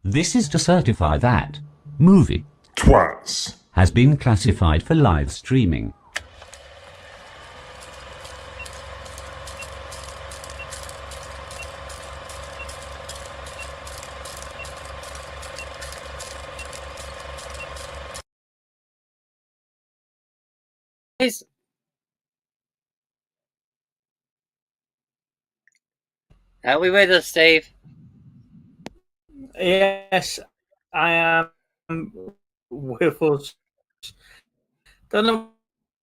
This is to certify that movie Twats. has been classified for live streaming. Are we with us, Steve? Yes, I am with us. Don't know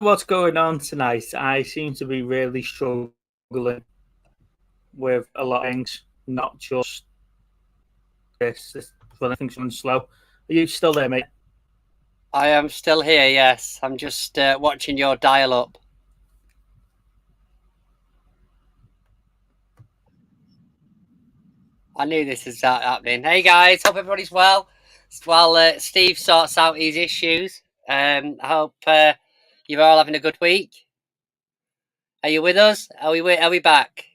what's going on tonight. I seem to be really struggling with a lot of things, not just this. But I think something's slow. Are you still there, mate? I am still here, yes. I'm just watching your dial-up. I knew this was happening. Hey, guys. Hope everybody's well. While Steve sorts out his issues, I hope you're all having a good week. Are you with us? Are we back?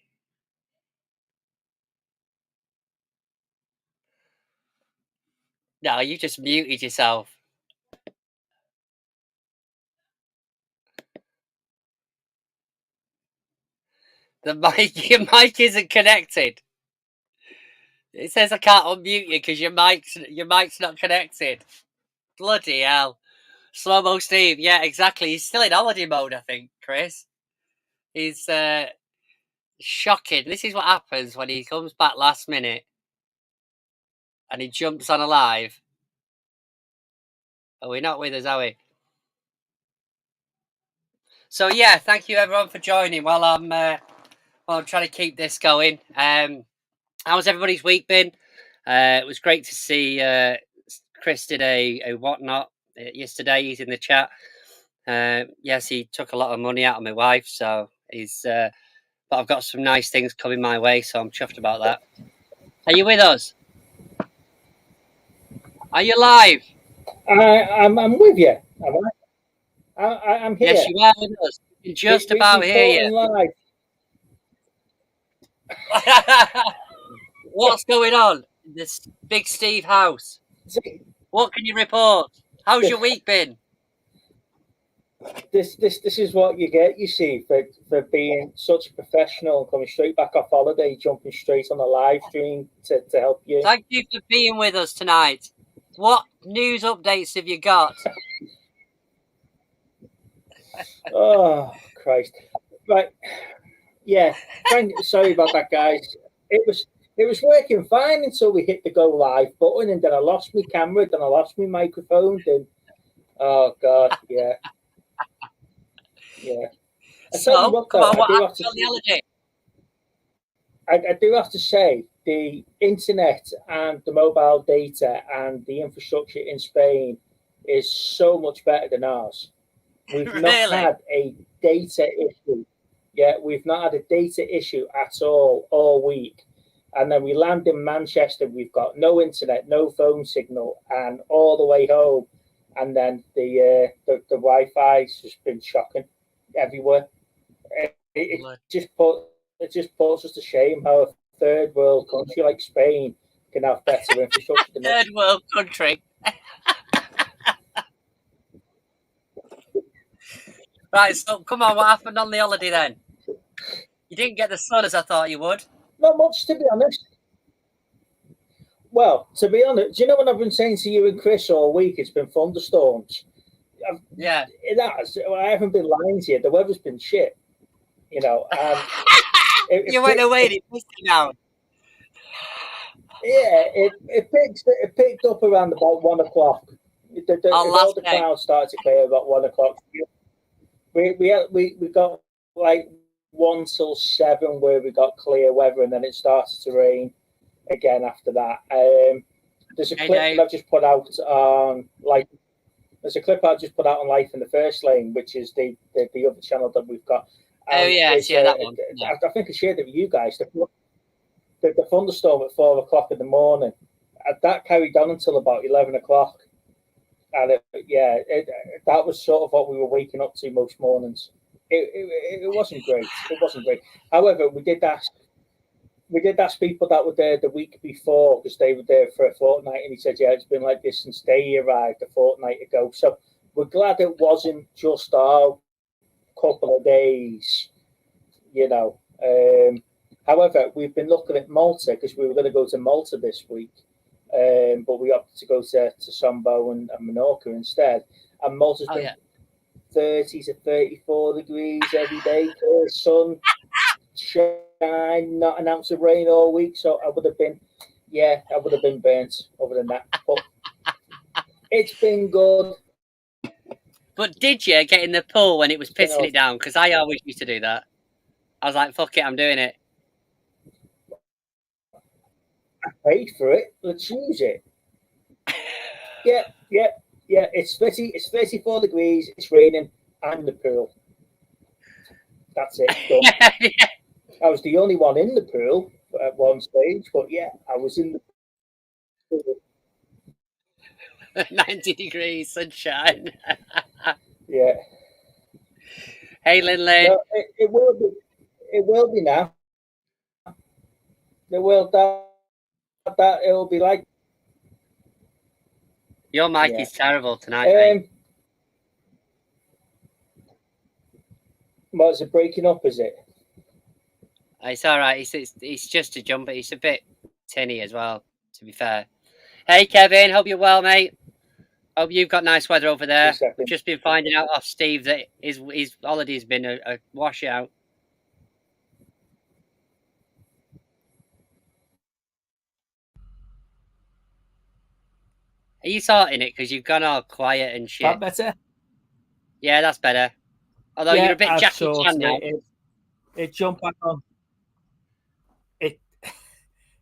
No, you just muted yourself. Your mic isn't connected. It says I can't unmute you because your mic's not connected. Bloody hell. Slow-mo Steve, yeah, exactly. He's still in holiday mode, I think, Chris. He's shocking. This is what happens when he comes back last minute and he jumps on a live. Oh, we're not with us, are we? So yeah, thank you everyone for joining while I'm trying to keep this going. How's everybody's week been? It was great to see Chris did a whatnot yesterday. He's in the chat. Yes, he took a lot of money out of my wife, so he's. But I've got some nice things coming my way, so I'm chuffed about that. Are you with us? Are you live? I'm with you. I'm here. Yes, you are with us. You can just about hear you. Live. What's going on in this big Steve house? What can you report? How's your week been? This is what you get, you see, for being such a professional, coming straight back off holiday, jumping straight on a live stream to help you. Thank you for being with us tonight. What news updates have you got? Oh Christ! Right, yeah. Sorry about that, guys. It was working fine until we hit the go live button, and then I lost my camera, then I lost my microphone, then oh god, yeah. Yeah. So, come on, what happened on the holiday? I do have to say the internet and the mobile data and the infrastructure in Spain is so much better than ours. We've not had a data issue. Yeah, we've not had a data issue at all week. And then we land in Manchester, we've got no internet, no phone signal, and all the way home. And then the Wi-Fi's just been shocking everywhere. It just puts us to shame how a third world country like Spain can have better infrastructure than us. Third world country. Right, so come on, what happened on the holiday then? You didn't get the sun as I thought you would. Not much, to be honest. Well, to be honest, do you know what I've been saying to you and Chris all week? It's been thunderstorms. Yeah. It has. I haven't been lying to you. The weather's been shit. You know. You went away and it pissed you down. Yeah, it picked up around about 1 o'clock. All the clouds started to clear about 1 o'clock. We got like 1 till 7 where we got clear weather, and then it started to rain again after that. There's a clip that I've just put out on There's a clip I just put out on Life in the First Lane, which is the other channel that we've got. That one. Yeah. I think I shared it with you guys. The thunderstorm at 4 o'clock in the morning, that carried on until about 11 o'clock. And that was sort of what we were waking up to most mornings. It wasn't great. It wasn't great. However, we did ask. we did ask people that were there the week before because they were there for a fortnight, and he said, "Yeah, it's been like this since they arrived a fortnight ago." So we're glad it wasn't just our couple of days, you know. However, we've been looking at Malta because we were going to go to Malta this week, but we opted to go to Sambo and Menorca instead. And Malta's been 30 to 34 degrees every day, clear sun, shine, not an ounce of rain all week. So I would have been burnt other than that. But it's been good. But did you get in the pool when it was pissing it down? Because I always used to do that. I was like, fuck it, I'm doing it. I paid for it. Let's use it. Yeah. It's 34 degrees. It's raining. I'm in the pool. That's it. Yeah. I was the only one in the pool at one stage, but yeah, I was in the pool. 90 degrees sunshine. Yeah. Hey, Lindley. No, it will be. It will be now. It will. That it will be like. Your mic is terrible tonight, mate. Well, is it breaking up? Is it? It's all right. It's just a jumper. It's a bit tinny as well, to be fair. Hey, Kevin. Hope you're well, mate. Hope you've got nice weather over there. We've just been finding out off Steve that his holiday's been a washout. Are you sorting it? Because you've gone all quiet and shit. That better? Yeah, that's better. Although you're a bit Jackie Chan now. It jumped back on.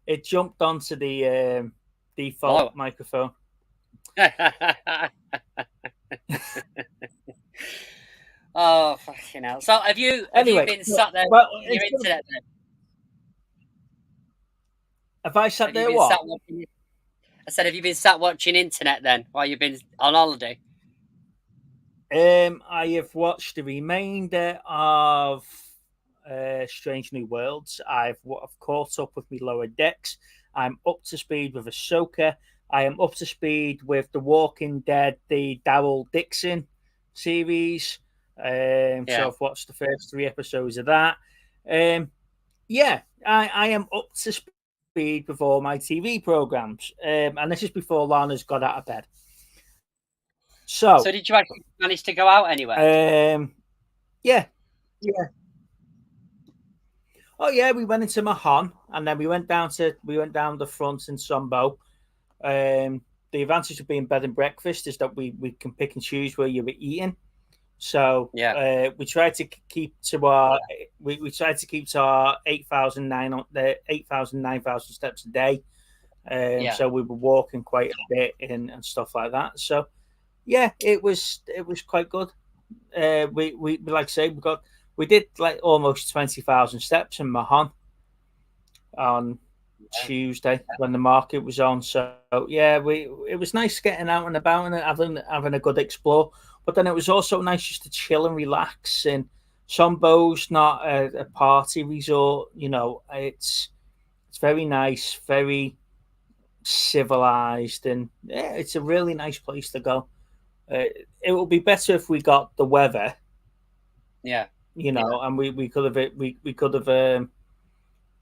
It jumped onto the default microphone. Oh, fucking hell. So have you been sat there on your internet then? Have I sat there what? I said, have you been sat watching internet then while you've been on holiday? I have watched the remainder of Strange New Worlds. I've caught up with my lower decks. I'm up to speed with Ahsoka. I am up to speed with The Walking Dead, the Daryl Dixon series. So I've watched the first 3 episodes of that. I am up to speed with all my TV programs. And this is before Lana's got out of bed. So did you actually manage to go out anywhere? Yeah. Oh yeah, we went into Mahon and then we went down the front in Sombo. The advantage of being bed and breakfast is that we can pick and choose where you were eating. So we tried to keep to our 8,000, 9,000 steps a day. So we were walking quite a bit and stuff like that. So yeah, it was quite good. We like I say, we did like almost 20,000 steps in Mahon on Tuesday when the market was on. So yeah, it was nice getting out and about and having a good explore. But then it was also nice just to chill and relax. And Sombo's not a party resort, you know. It's very nice, very civilized, and yeah, it's a really nice place to go. It would be better if we got the weather. Yeah. You know, and we could have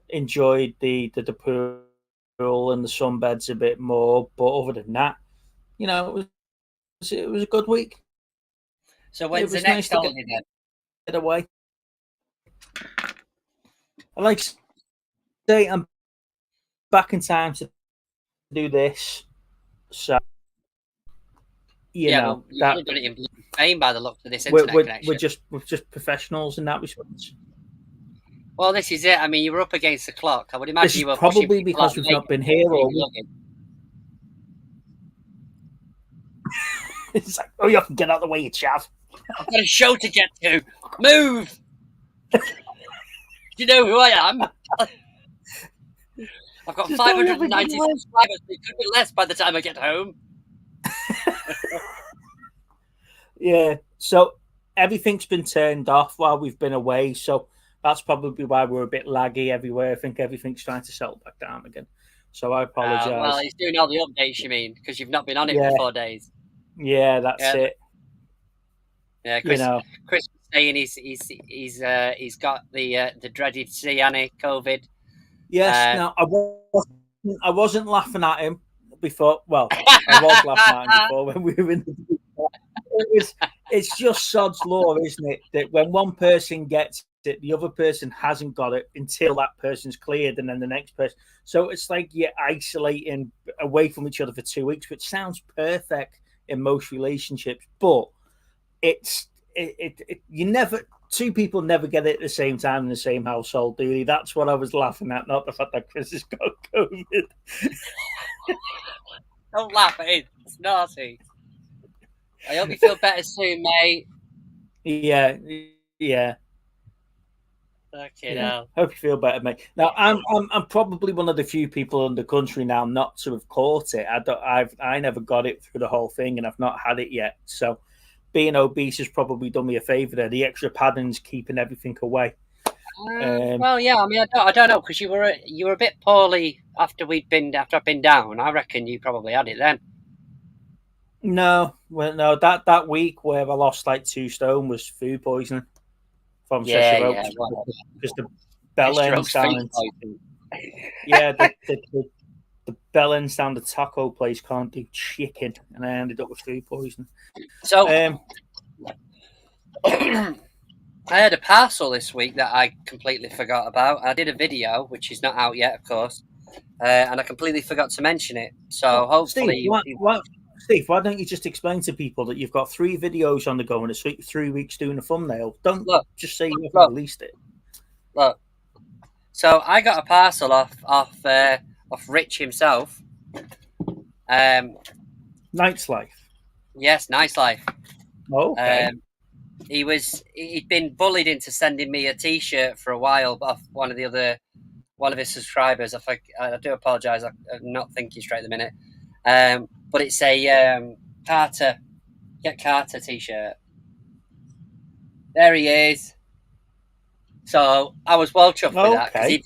enjoyed the pool and the sunbeds a bit more. But other than that, you know, it was a good week. So when's the next holiday then? Get away. I like to say I'm back in time to do this. So you know, you've done it in Spain by the looks of this internet connection. We're just professionals in that respect. Well, this is it. I mean, you were up against the clock. I would imagine you were probably because we've not been here all week. It's like, oh, you can get out of the way, you chav. I've got a show to get to. Move. Do you know who I am? I've got 590 subscribers. It could be less by the time I get home. Yeah, so everything's been turned off while we've been away. So That's probably why we're a bit laggy everywhere. I think everything's trying to settle back down again. So I apologise. Well, he's doing all the updates, you mean, because you've not been on it Yeah. for 4 days. Yeah, that's it. Yeah, Chris was saying he's got the dreaded CNA COVID. Yes. Now I wasn't laughing at him before. Well, I was laughing at him before when we were in the. It's just sod's law, isn't it? That when one person gets it, the other person hasn't got it until that person's cleared, and then the next person. So it's like you're isolating away from each other for 2 weeks, which sounds perfect in most relationships, but you never. Two people never get it at the same time in the same household, do they? That's what I was laughing at, not the fact that Chris has got COVID. Don't laugh at it. It's naughty. I hope you feel better soon, mate. Yeah. Okay, now. Hope you feel better, mate. Now, I'm probably one of the few people in the country now not to have caught it. I never got it through the whole thing, and I've not had it yet. So, being obese has probably done me a favour there. The extra padding's keeping everything away. Well, yeah. I mean, I don't know, because you were a bit poorly after I've been down. I reckon you probably had it then. No, that week where I lost like 2 stone was food poisoning from because the bell ends down. The bell ends down the taco place can't do chicken, and I ended up with food poisoning. So I had a parcel this week that I completely forgot about. I did a video, which is not out yet, of course, and I completely forgot to mention it. So hopefully, Steve, why don't you just explain to people that you've got 3 videos on the go and it's 3 weeks doing a thumbnail? Don't just say you haven't released it. Look, so I got a parcel off Rich himself. Night's Life. Yes, Nice Life. Oh, okay. He'd been bullied into sending me a T-shirt for a while off one of his subscribers. I do apologise. I'm not thinking straight at the minute. But it's a Carter T-shirt. There he is. So I was well chuffed with that because he'd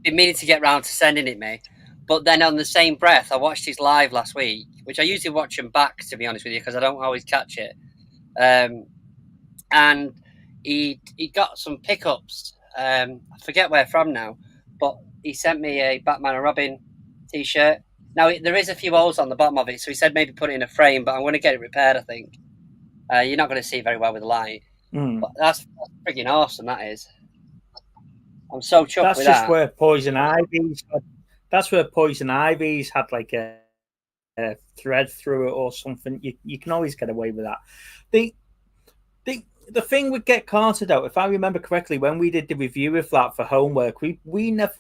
been meaning to get round to sending it me. But then on the same breath, I watched his live last week, which I usually watch him back, to be honest with you, because I don't always catch it. And he got some pickups. I forget where from now, but he sent me a Batman and Robin T-shirt. Now, there is a few holes on the bottom of it, so he said maybe put it in a frame, but I'm going to get it repaired, I think. You're not going to see very well with the light. But that's freaking awesome, that is. I'm so chuffed with that. That's where Poison Ivy's had like a thread through it or something. You can always get away with that. The thing with Get Carter, though, if I remember correctly, when we did the review of that for homework, we never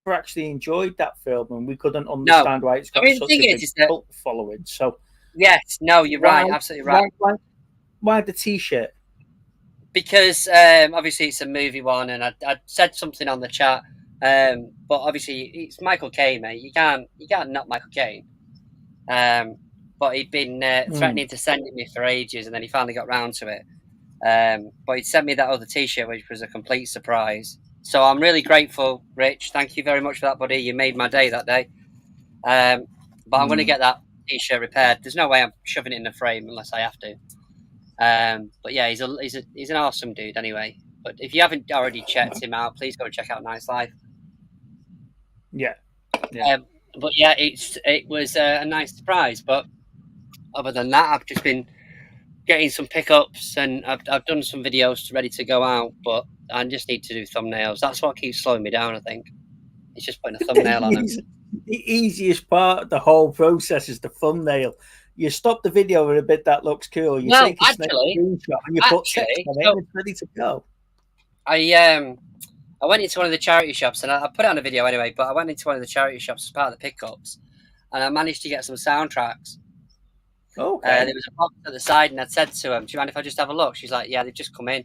actually enjoyed that film, and we couldn't understand why it's got such a big cult following. So yes, no, you're right, absolutely right. Why the T-shirt? Because obviously it's a movie one, and I said something on the chat, but obviously it's Michael Caine, mate. You can't not Michael Caine. But he'd been threatening to send it me for ages, and then he finally got round to it. But he sent me that other T-shirt, which was a complete surprise. So I'm really grateful, Rich. Thank you very much for that, buddy. You made my day that day. But I'm going to get that T-shirt repaired. There's no way I'm shoving it in a frame unless I have to. But yeah, he's an awesome dude anyway. But if you haven't already checked him out, please go check out Nice Life. Yeah. But yeah, it was a nice surprise. But other than that, I've just been getting some pickups, and I've done some videos ready to go out, but I just need to do thumbnails. That's what keeps slowing me down, I think. It's just putting a thumbnail on them. The easiest part of the whole process is the thumbnail. You stop the video with a bit that looks cool. You take a screenshot and you put text on it, and it's ready to go. I went into one of the charity shops, and I put it on a video anyway, but I went into one of the charity shops as part of the pickups, and I managed to get some soundtracks. Okay. There was a box at the side, and I said to him, "Do you mind if I just have a look?" She's like, "Yeah, they've just come in."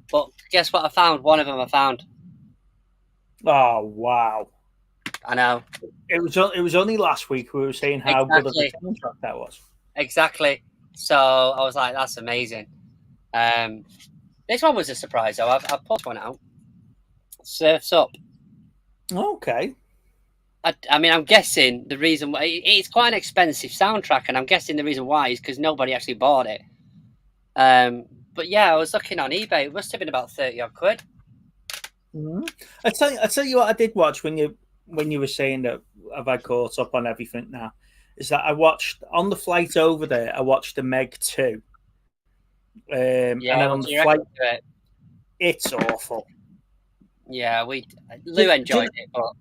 But guess what I found? One of them I found. Oh, wow. I know. It was only last week we were saying how good of a soundtrack that was. Exactly. So I was like, that's amazing. This one was a surprise, though. I've pulled one out. Surfs Up. Okay. I mean, I'm guessing the reason why it's quite an expensive soundtrack, and I'm guessing the reason why is because nobody actually bought it. But yeah, I was looking on eBay. It must have been about 30 odd quid. Mm-hmm. I tell you what I did watch when you were saying that have I caught up on everything now, is that I watched on the flight over there. I watched the Meg 2. And then on the flight, it's awful. Yeah, Lou enjoyed it, but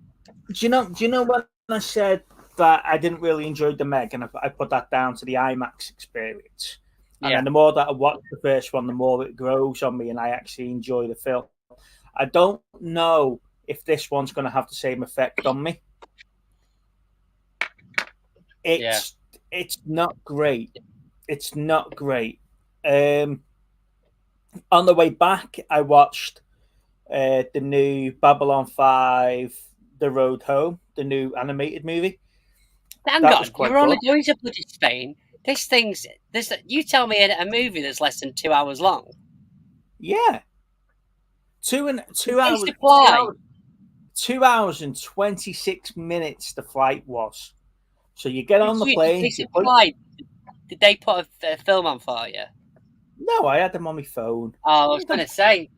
do you know when I said that I didn't really enjoy the Meg, and I put that down to the IMAX experience. And then the more that I watch the first one, the more it grows on me, and I actually enjoy the film. I don't know if this one's going to have the same effect on me. It's not great. It's not great. On the way back, I watched the new Babylon 5, The Road Home, the new animated movie. Hang on, you're only going to bloody Spain. You tell me a movie that's less than 2 hours long. Yeah. 2 hours. 2 hours and 26 minutes the flight was. So you get on the plane. Did they put a film on for you? No, I had them on my phone. Oh, I was going to say,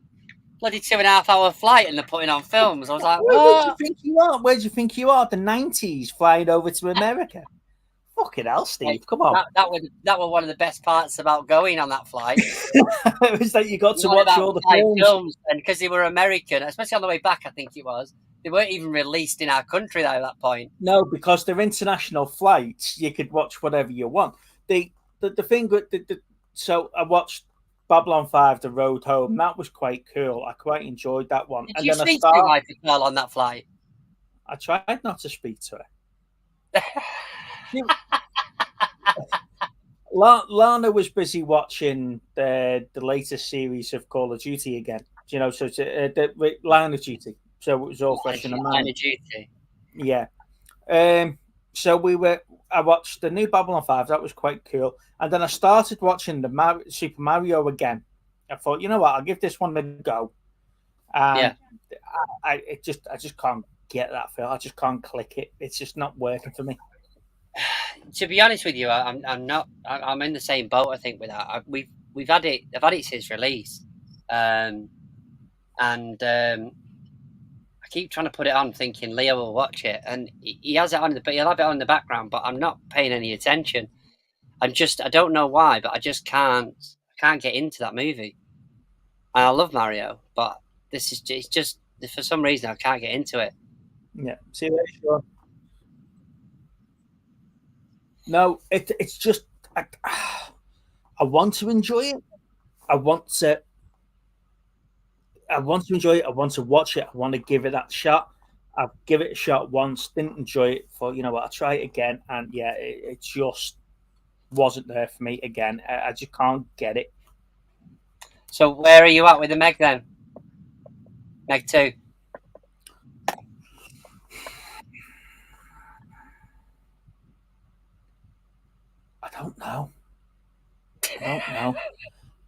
bloody 2.5 hour flight and they're putting on films. I was like, where do you think you are? Where do you think you are? The 90s flying over to America. Fucking hell, Steve, come on. That was one of the best parts about going on that flight. It was that you got to watch all the films. And because they were American, especially on the way back, I think it was, they weren't even released in our country at that point. No, because they're international flights. You could watch whatever you want. The thing with so I watched Babylon 5, The Road Home. That was quite cool. I quite enjoyed that one. Did you speak to your wife as well on that flight? I tried not to speak to her. Lana was busy watching the latest series of Call of Duty again. You know, so it's the Line of Duty. So it was all fresh in the mind. Line of Duty. Yeah. So I watched the new Babylon 5. That was quite cool. And then I started watching the Super Mario again. I thought, you know what, I'll give this one a go. I just can't get that feel. I just can't click it. It's just not working for me. To be honest with you, I'm not. I'm in the same boat. I think with that. I've had it. I've had it since release, and I keep trying to put it on, thinking Leo will watch it, and he has it on he'll have it on in the background, but I'm not paying any attention. I don't know why, but I just can't get into that movie. And I love Mario, but it's just for some reason I can't get into it. Yeah, see that, sure. No, it's just I want to enjoy it. I want to enjoy it. I want to watch it. I want to give it that shot. I've given it a shot once, didn't enjoy it. For you know what, I'll try it again, and yeah, it just wasn't there for me again. I just can't get it. So where are you at with the Meg then? Meg 2. I don't know.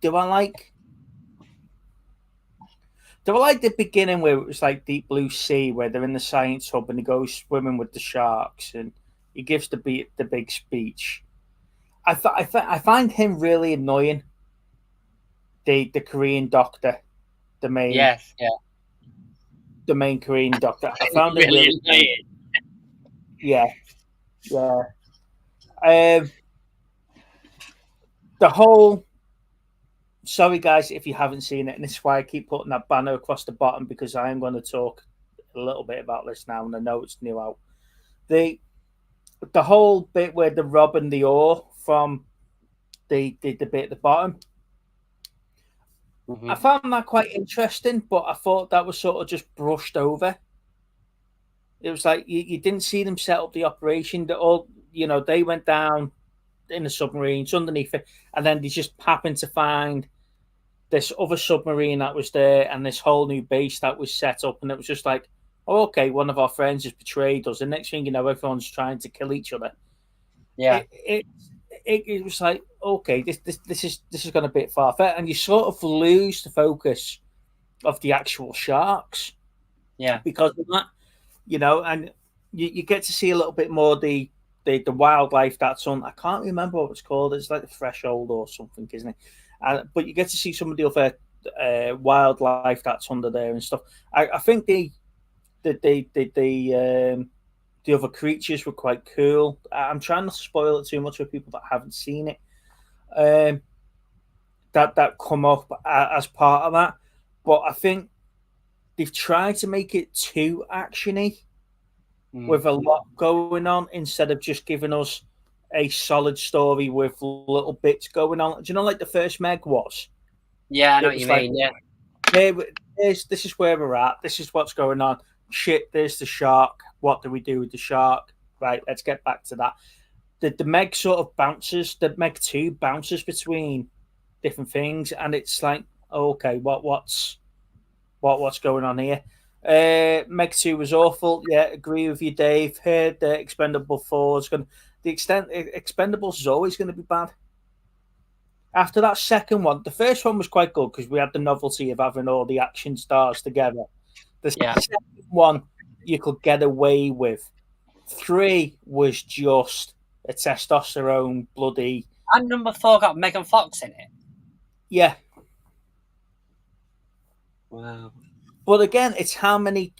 Do I like the beginning where it was like Deep Blue Sea, where they're in the science hub and he goes swimming with the sharks and he gives the big speech? I find him really annoying. The Korean doctor, the main Korean doctor. I found him really annoying. Yeah. The whole. Sorry, guys, if you haven't seen it, and this is why I keep putting that banner across the bottom, because I am going to talk a little bit about this now, and I know it's new out. The whole bit where they're robbing the ore from the bit at the bottom. Mm-hmm. I found that quite interesting, but I thought that was sort of just brushed over. It was like you didn't see them set up the operation. They went down in the submarines underneath it, and then they just happened to find this other submarine that was there and this whole new base that was set up, and it was just like, oh, okay, one of our friends has betrayed us. The next thing you know, everyone's trying to kill each other. Yeah, it was like, okay, this is going a bit far-fetched, and you sort of lose the focus of the actual sharks. Yeah. because of that, and you get to see a little bit more the wildlife that's on. I can't remember what it's called. It's like the threshold or something, isn't it? But you get to see some of the other wildlife that's under there and stuff. I think the other creatures were quite cool. I'm trying not to spoil it too much for people that haven't seen it. That come up as part of that, but I think they've tried to make it too actiony with a lot going on instead of just giving us a solid story with little bits going on. Do you know, like the first Meg was? Yeah, I know It what was you like, mean. Yeah. this is where we're at. This is what's going on. Shit, there's the shark. What do we do with the shark? Right, let's get back to that. The Meg sort of bounces. The Meg 2 bounces between different things, and it's like, okay, what's going on here? Meg 2 was awful. Yeah, agree with you, Dave. Heard the Expendable 4 is going. The extent Expendables is always going to be bad. After that second one, the first one was quite good because we had the novelty of having all the action stars together. The second one you could get away with. 3 was just a testosterone bloody. And number 4 got Megan Fox in it. Yeah. Wow. But again, it's how many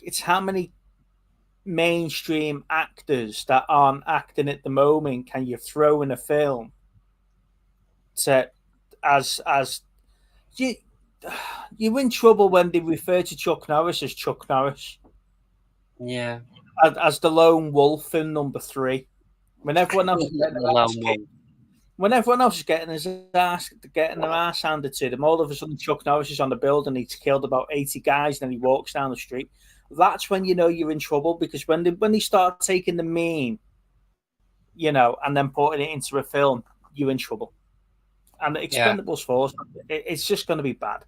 mainstream actors that aren't acting at the moment can you throw in a film to as you're in trouble when they refer to Chuck Norris as Chuck Norris. Yeah. As the lone wolf in number 3. When everyone else is getting their ass handed to them, all of a sudden Chuck Norris is on the building. He's killed about 80 guys, and then he walks down the street. That's when you know you're in trouble, because when they start taking the meme, and then putting it into a film, you're in trouble. And the Expendables 4, it's just going to be bad.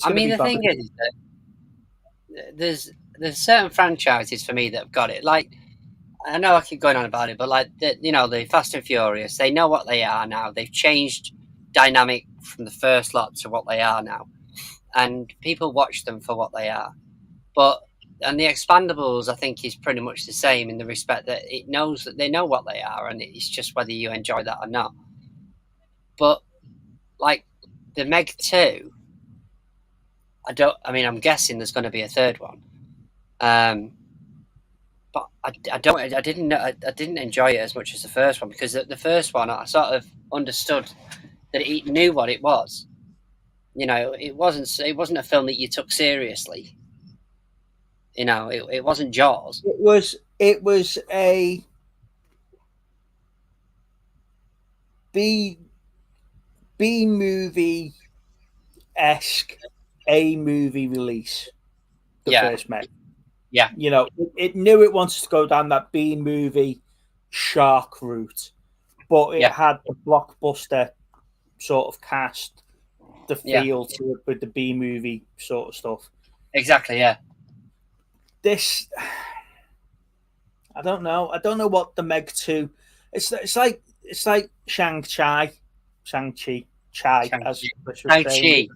I mean, the thing is that there's certain franchises for me that have got it. Like, I know I keep going on about it, but like the Fast and Furious, they know what they are now. They've changed dynamic from the first lot to what they are now, and people watch them for what they are. And the Expandables, I think, is pretty much the same in the respect that it knows that they know what they are, and it's just whether you enjoy that or not. But like the Meg 2, I'm guessing there's going to be a third one. But I didn't enjoy it as much as the first one, because the first one I sort of understood that it knew what it was. It wasn't a film that you took seriously. It wasn't Jaws. It was a B movie esque A movie release. The first Meg. Yeah. It knew it wanted to go down that B movie shark route, but it had the blockbuster sort of cast, the feel to it with the B movie sort of stuff. Exactly, yeah. This, I don't know what the Meg 2. It's like Shang-Chi, as Chris was saying.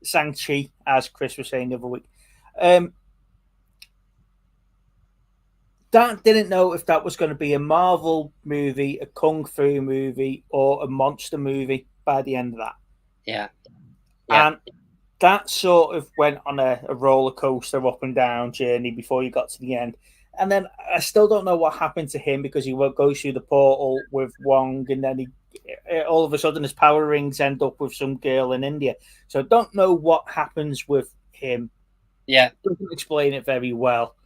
Shang-Chi, as Chris was saying the other week. Dan didn't know if that was going to be a Marvel movie, a Kung Fu movie, or a monster movie by the end of that. Yeah. And that sort of went on a roller coaster up and down journey before you got to the end. And then I still don't know what happened to him, because he goes through the portal with Wong, and then all of a sudden his power rings end up with some girl in India. So I don't know what happens with him. Yeah. Doesn't explain it very well.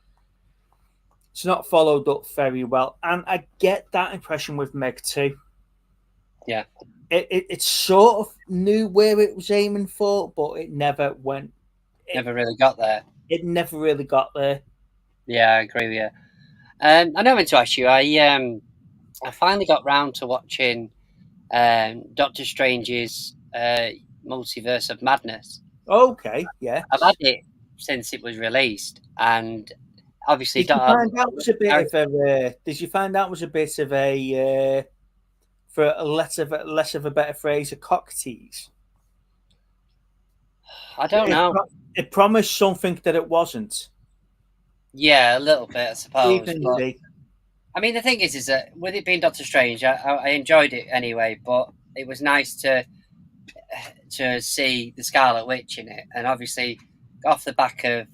It's not followed up very well. And I get that impression with Meg 2. Yeah. It sort of knew where it was aiming for, but it never went. Never really got there. It never really got there. Yeah, I agree with you. I know meant to ask you. I finally got round to watching Doctor Strange's Multiverse of Madness. Okay, yeah. I've had it since it was released, and obviously, did you find out was a bit of a for a less of a better phrase, a cock tease? I don't know. It promised something that it wasn't. Yeah, a little bit, I suppose. But, Maybe. I mean, the thing is that with it being Doctor Strange, I enjoyed it anyway. But it was nice to see the Scarlet Witch in it, and obviously off the back of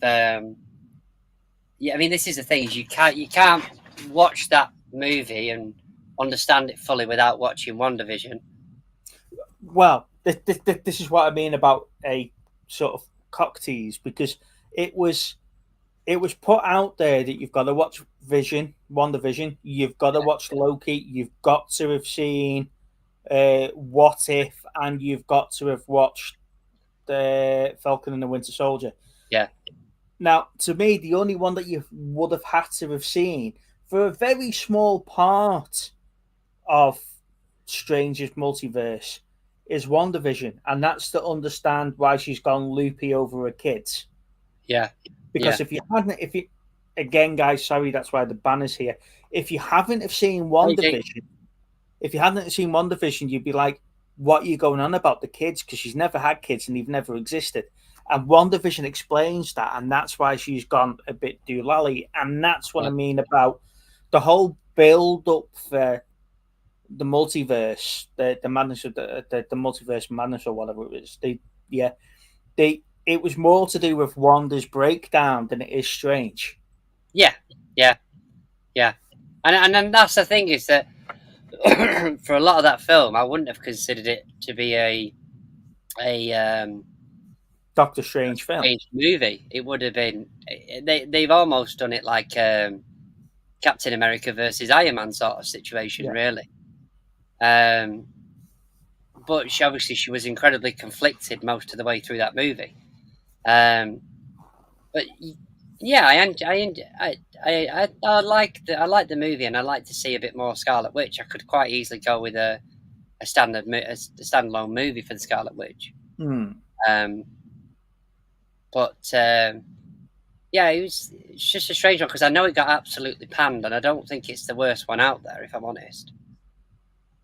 yeah. I mean, this is the thing: is you can't watch that movie and understand it fully without watching WandaVision. Well, this is what I mean about a sort of cock tease, because it was put out there that you've got to watch WandaVision, you've got to watch Loki, you've got to have seen What If, and you've got to have watched the Falcon and the Winter Soldier. Yeah. Now, to me, the only one that you would have had to have seen for a very small part of Strange's multiverse is WandaVision, and that's to understand why she's gone loopy over her kids. Yeah. Because if you again, guys, sorry, that's why the banner's here. If you haven't have seen WandaVision, you'd be like, what are you going on about the kids? Because she's never had kids and they've never existed. And WandaVision explains that, and that's why she's gone a bit doolally. And that's what I mean about the whole build up for the multiverse, the madness of the multiverse madness or whatever it is. It was more to do with Wanda's breakdown than it is Strange. Yeah. And that's the thing, is that for a lot of that film, I wouldn't have considered it to be a Doctor Strange film. Strange movie. It would have been. They've almost done it like Captain America versus Iron Man sort of situation, really. But she was incredibly conflicted most of the way through that movie. But yeah, I like the movie, and I like to see a bit more Scarlet Witch. I could quite easily go with a standalone movie for the Scarlet Witch. But yeah, it's just a strange one, because I know it got absolutely panned, and I don't think it's the worst one out there, if I'm honest.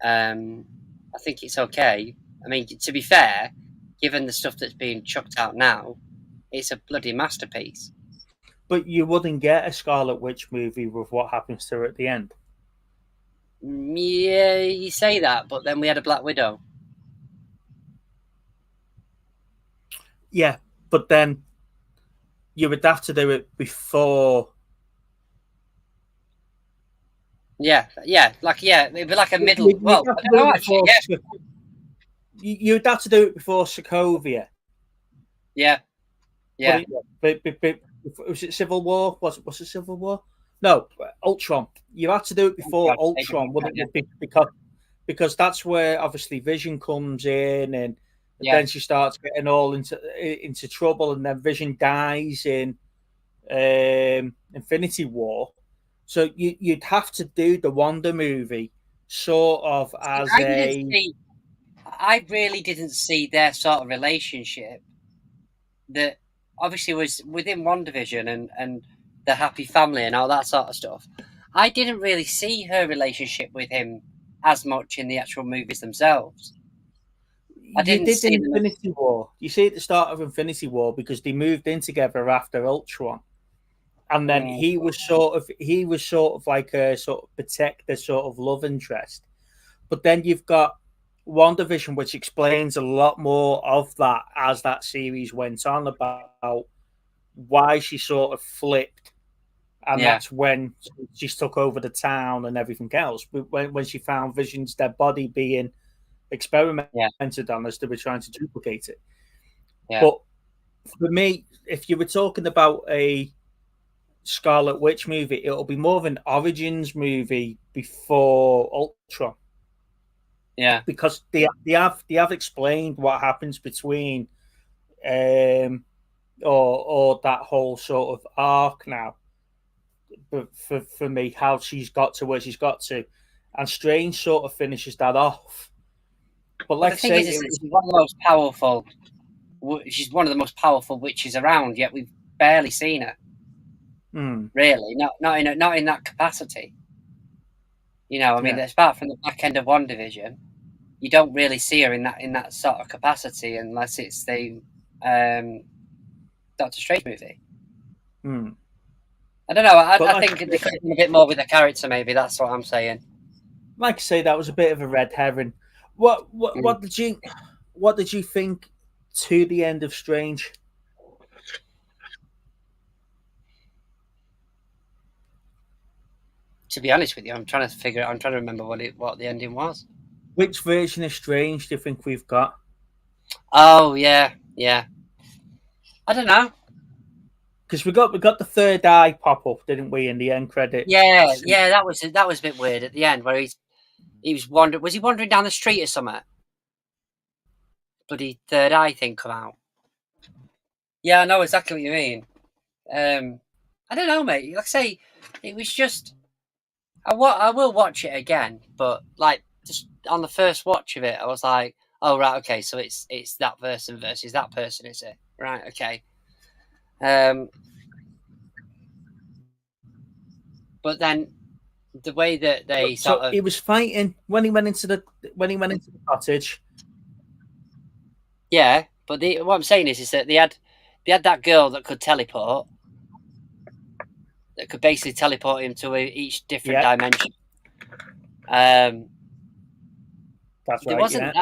I think it's okay. I mean, to be fair, given the stuff that's being chucked out now, it's a bloody masterpiece. But you wouldn't get a Scarlet Witch movie with what happens to her at the end. Yeah, you say that, but then we had a Black Widow. Yeah, but then you would have to do it before. Yeah, it'd be like a middle. Well, I don't know, actually. Yeah. You'd have to do it before Sokovia. Yeah. But was it Civil War? Was it Civil War? No, Ultron. You had to do it before Ultron, wouldn't it? Because that's where obviously Vision comes in, and then she starts getting all into trouble, and then Vision dies in Infinity War. So you'd have to do the Wanda movie sort of as I really didn't see their sort of relationship that obviously was within WandaVision and the happy family and all that sort of stuff. I didn't really see her relationship with him as much in the actual movies themselves. I didn't see Infinity War. You see at the start of Infinity War, because they moved in together after Ultron. And then he was sort of like a sort of protector, sort of love interest. But then you've got WandaVision, which explains a lot more of that as that series went on, about why she sort of flipped, and that's when she took over the town and everything else. When she found Vision's dead body being experimented on as they were trying to duplicate it. Yeah. But for me, if you were talking about a Scarlet Witch movie, it'll be more of an origins movie before Ultron. Yeah, because they have explained what happens between or that whole sort of arc now. But for me, how she's got to where she's got to, and Strange sort of finishes that off. But like I say, she's one of the most powerful. She's one of the most powerful witches around. Yet we've barely seen her. Really, not in that capacity. You know, I mean, apart from the back end of WandaVision, you don't really see her in that sort of capacity unless it's the Doctor Strange movie. I don't know. I But think they could have done a bit more with the character. Maybe that's what I'm saying. like I say, that was a bit of a red herring. What did you think to the end of Strange? To be honest with you, I'm trying to figure. I'm trying to remember what the ending was. Which version of Strange do you think we've got? Oh yeah. I don't know. Because we got the third eye pop up, didn't we, in the end credit? Yeah. That was a bit weird at the end where he was wandering. Was he wandering down the street or something? Bloody third eye thing come out. Yeah, I know exactly what you mean. I don't know, mate. Like I say, it was just. I will watch it again, but like just on the first watch of it, I was like, "Oh right, okay, so it's that person versus that person, is it? Right, okay." But then the way that they sort of he was fighting when he went into the cottage. yeah, but what I'm saying is that they had that girl that could teleport, that could basically teleport him to each different dimension. That's there right, wasn't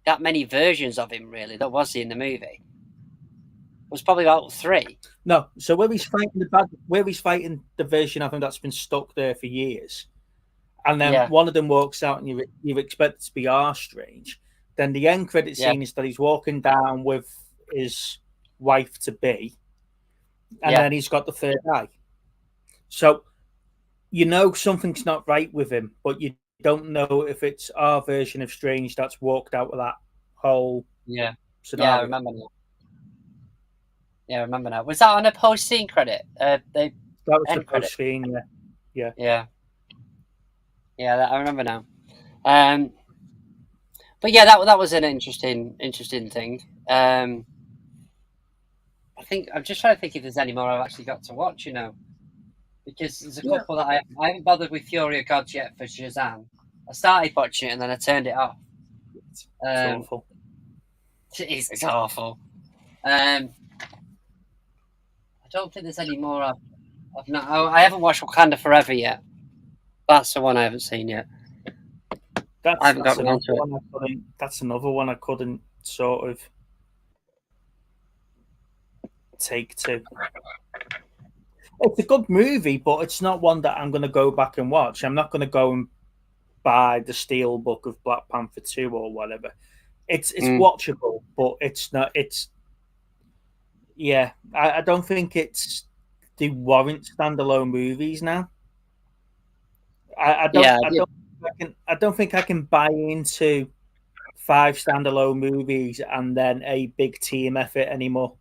that many versions of him really. That was in the movie. It was probably about 3. No, so where he's fighting the version of him that's been stuck there for years, and then one of them walks out, and you expect it to be our Strange. Then the end credit scene is that he's walking down with his wife to be, and then he's got the third eye. So you know something's not right with him, but you don't know if it's our version of Strange that's walked out of that whole scenario. Yeah, I remember now. Yeah, I remember now. Was that on a post-scene credit? That was the post-scene, yeah. I remember now. But yeah, that was an interesting thing. I think I'm just trying to think if there's any more I've actually got to watch, because there's a couple that I haven't bothered with Fury of Gods yet for Shazam. I started watching it and then I turned it off. It's awful. It's awful. I don't think there's any more I've not. I haven't watched Wakanda Forever yet. That's the one I haven't seen yet. That's another one I couldn't sort of take to. It's a good movie, but it's not one that I'm going to go back and watch. I'm not going to go and buy the Steel Book of Black Panther 2 or whatever. It's watchable, but it's not. I don't think they warrant standalone movies now. I don't think I can buy into 5 standalone movies and then a big team effort anymore.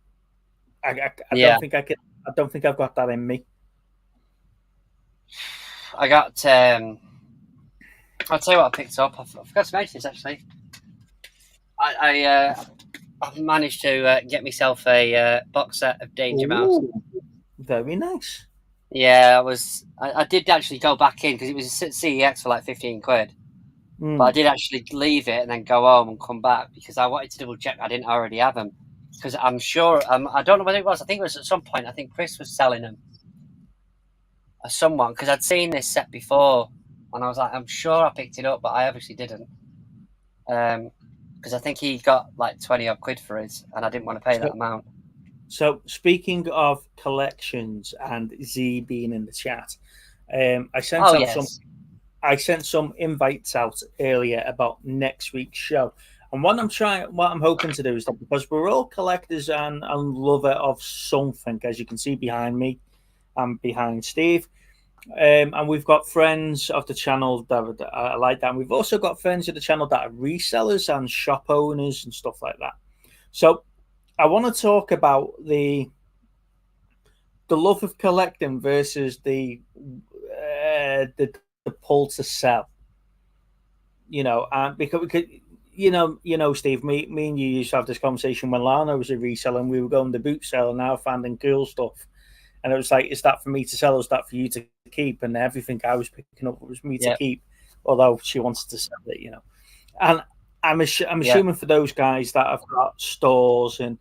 I don't think I can. I don't think I've got that in me. I got. I'll tell you what I picked up. I forgot to mention this actually. I've managed to get myself a box set of Danger Mouse. Very nice. Yeah, I did actually go back in because it was at CEX for like 15 quid. But I did actually leave it and then go home and come back because I wanted to double check I didn't already have them. Because I'm sure, I don't know what it was. I think it was at some point. I think Chris was selling them. Or someone, because I'd seen this set before. And I was like, I'm sure I picked it up, but I obviously didn't. Because I think he got like 20 odd quid for it, and I didn't want to pay that amount. So, speaking of collections and Z being in the chat, I sent some invites out earlier about next week's show. And what I'm hoping to do is that because we're all collectors and lover of something, as you can see behind me and behind Steve, and we've got friends of the channel that are like that. And we've also got friends of the channel that are resellers and shop owners and stuff like that. So I want to talk about the love of collecting versus the pull to sell. Because Steve, me and you used to have this conversation when Lana was a reseller and we were going to boot sale and now finding cool stuff. And it was like, is that for me to sell or is that for you to keep? And everything I was picking up was me to keep, although she wanted to sell it, And I'm assuming for those guys that have got stores and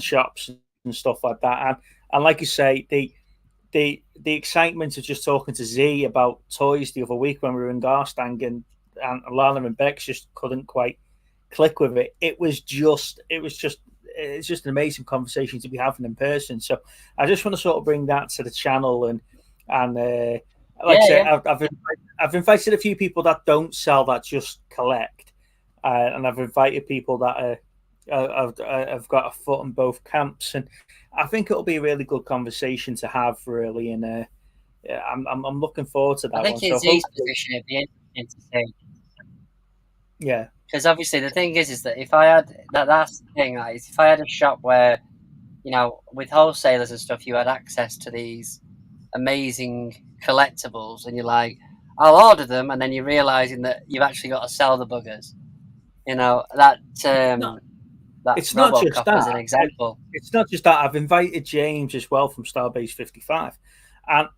shops and stuff like that. And like you say, the the excitement of just talking to Z about toys the other week when we were in Garstang, and Lana and Bex just couldn't quite click with it. It's just an amazing conversation to be having in person. So I just want to sort of bring that to the channel, and like I said, I've invited a few people that don't sell, that just collect, and I've invited people that have got a foot in both camps, and I think it'll be a really good conversation to have, really. And I'm looking forward to that. I think one. in Z's position, it'd be interesting to see. Yeah, because obviously the thing is that if I had that's the thing. Like, if I had a shop where, you know, with wholesalers and stuff, you had access to these amazing collectibles, and you're like, I'll order them, and then you're realizing that you've actually got to sell the buggers. You know, that it's not just RoboCop that. as an example. It's not just that. I've invited James as well from Starbase 55, and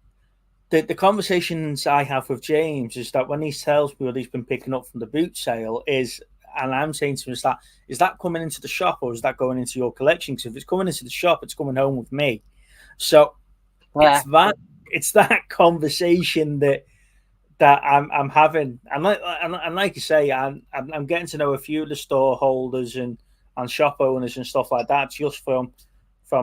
the conversations I have with James is that when he tells me what he's been picking up from the boot sale is, and I'm saying to him, is that coming into the shop, or is that going into your collection? Because if it's coming into the shop, it's coming home with me. So it's that conversation that I'm having, and like you say, I'm getting to know a few of the store holders and shop owners and stuff like that, just from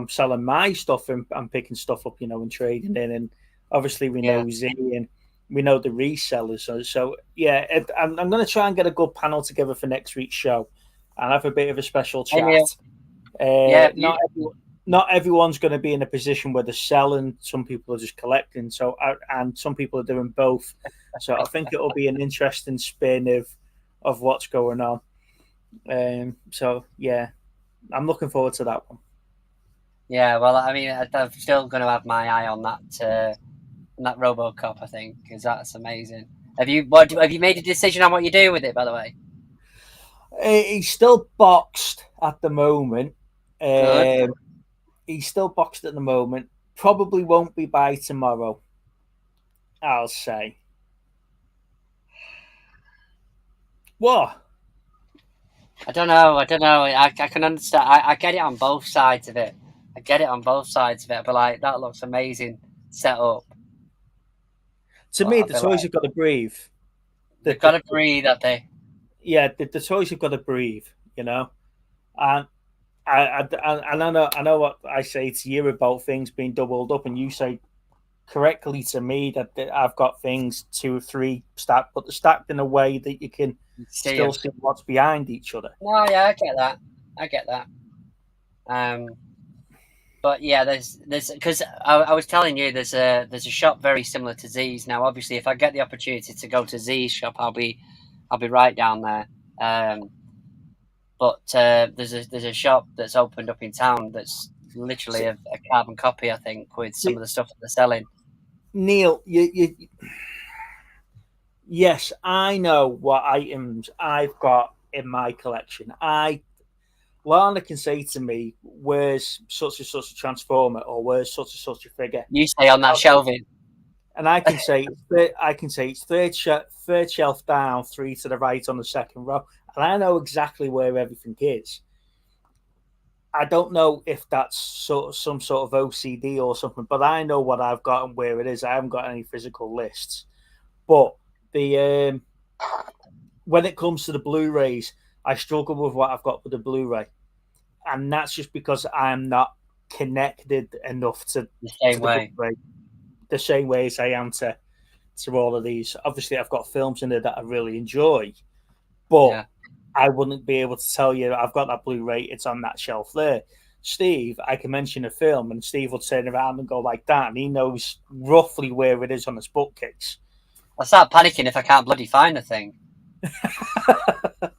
selling my stuff and picking stuff up, you know, and trading in. And obviously we know Z, and we know the resellers. So yeah, I'm going to try and get a good panel together for next week's show and have a bit of a special chat. Not everyone's going to be in a position where they're selling. Some people are just collecting. So and some people are doing both. So I think it'll be an interesting spin of what's going on. So yeah, I'm looking forward to that one. Yeah, well, I mean, I'm still going to have my eye on that RoboCop, I think, because that's amazing. Have you made a decision on what you do with it, by the way? He's still boxed at the moment. Good. He's still boxed at the moment. Probably won't be by tomorrow, I'll say. What? I don't know. I can understand. I get it on both sides of it. But like, that looks amazing set up. To me, the toys have got to breathe. They've got to breathe, have they? Yeah, the toys have got to breathe, you know. And I know what I say to you about things being doubled up, and you say correctly to me that I've got things 2 or 3 stacked, but they're stacked in a way that you can still see what's behind each other. No, yeah, I get that. But yeah, there's because I was telling you there's a shop very similar to Z's. Now, obviously, if I get the opportunity to go to Z's shop, I'll be right down there. But there's a shop that's opened up in town that's literally a carbon copy, I think, with some of the stuff that they're selling. Neil, yes, I know what items I've got in my collection. Lana can say to me, "Where's such and such a transformer?" or "Where's such and such a figure?" You say on that shelving, and I can say it's third shelf down, 3 to the right on the second row, and I know exactly where everything is. I don't know if that's some sort of OCD or something, but I know what I've got and where it is. I haven't got any physical lists, but when it comes to the Blu-rays, I struggle with what I've got with the Blu-ray, and that's just because I'm not connected enough to the same way as I am to all of these. Obviously, I've got films in there that I really enjoy, but I wouldn't be able to tell you I've got that Blu-ray, it's on that shelf there. Steve, I can mention a film, and Steve will turn around and go like that, and he knows roughly where it is on his bookcase. I start panicking if I can't bloody find the thing.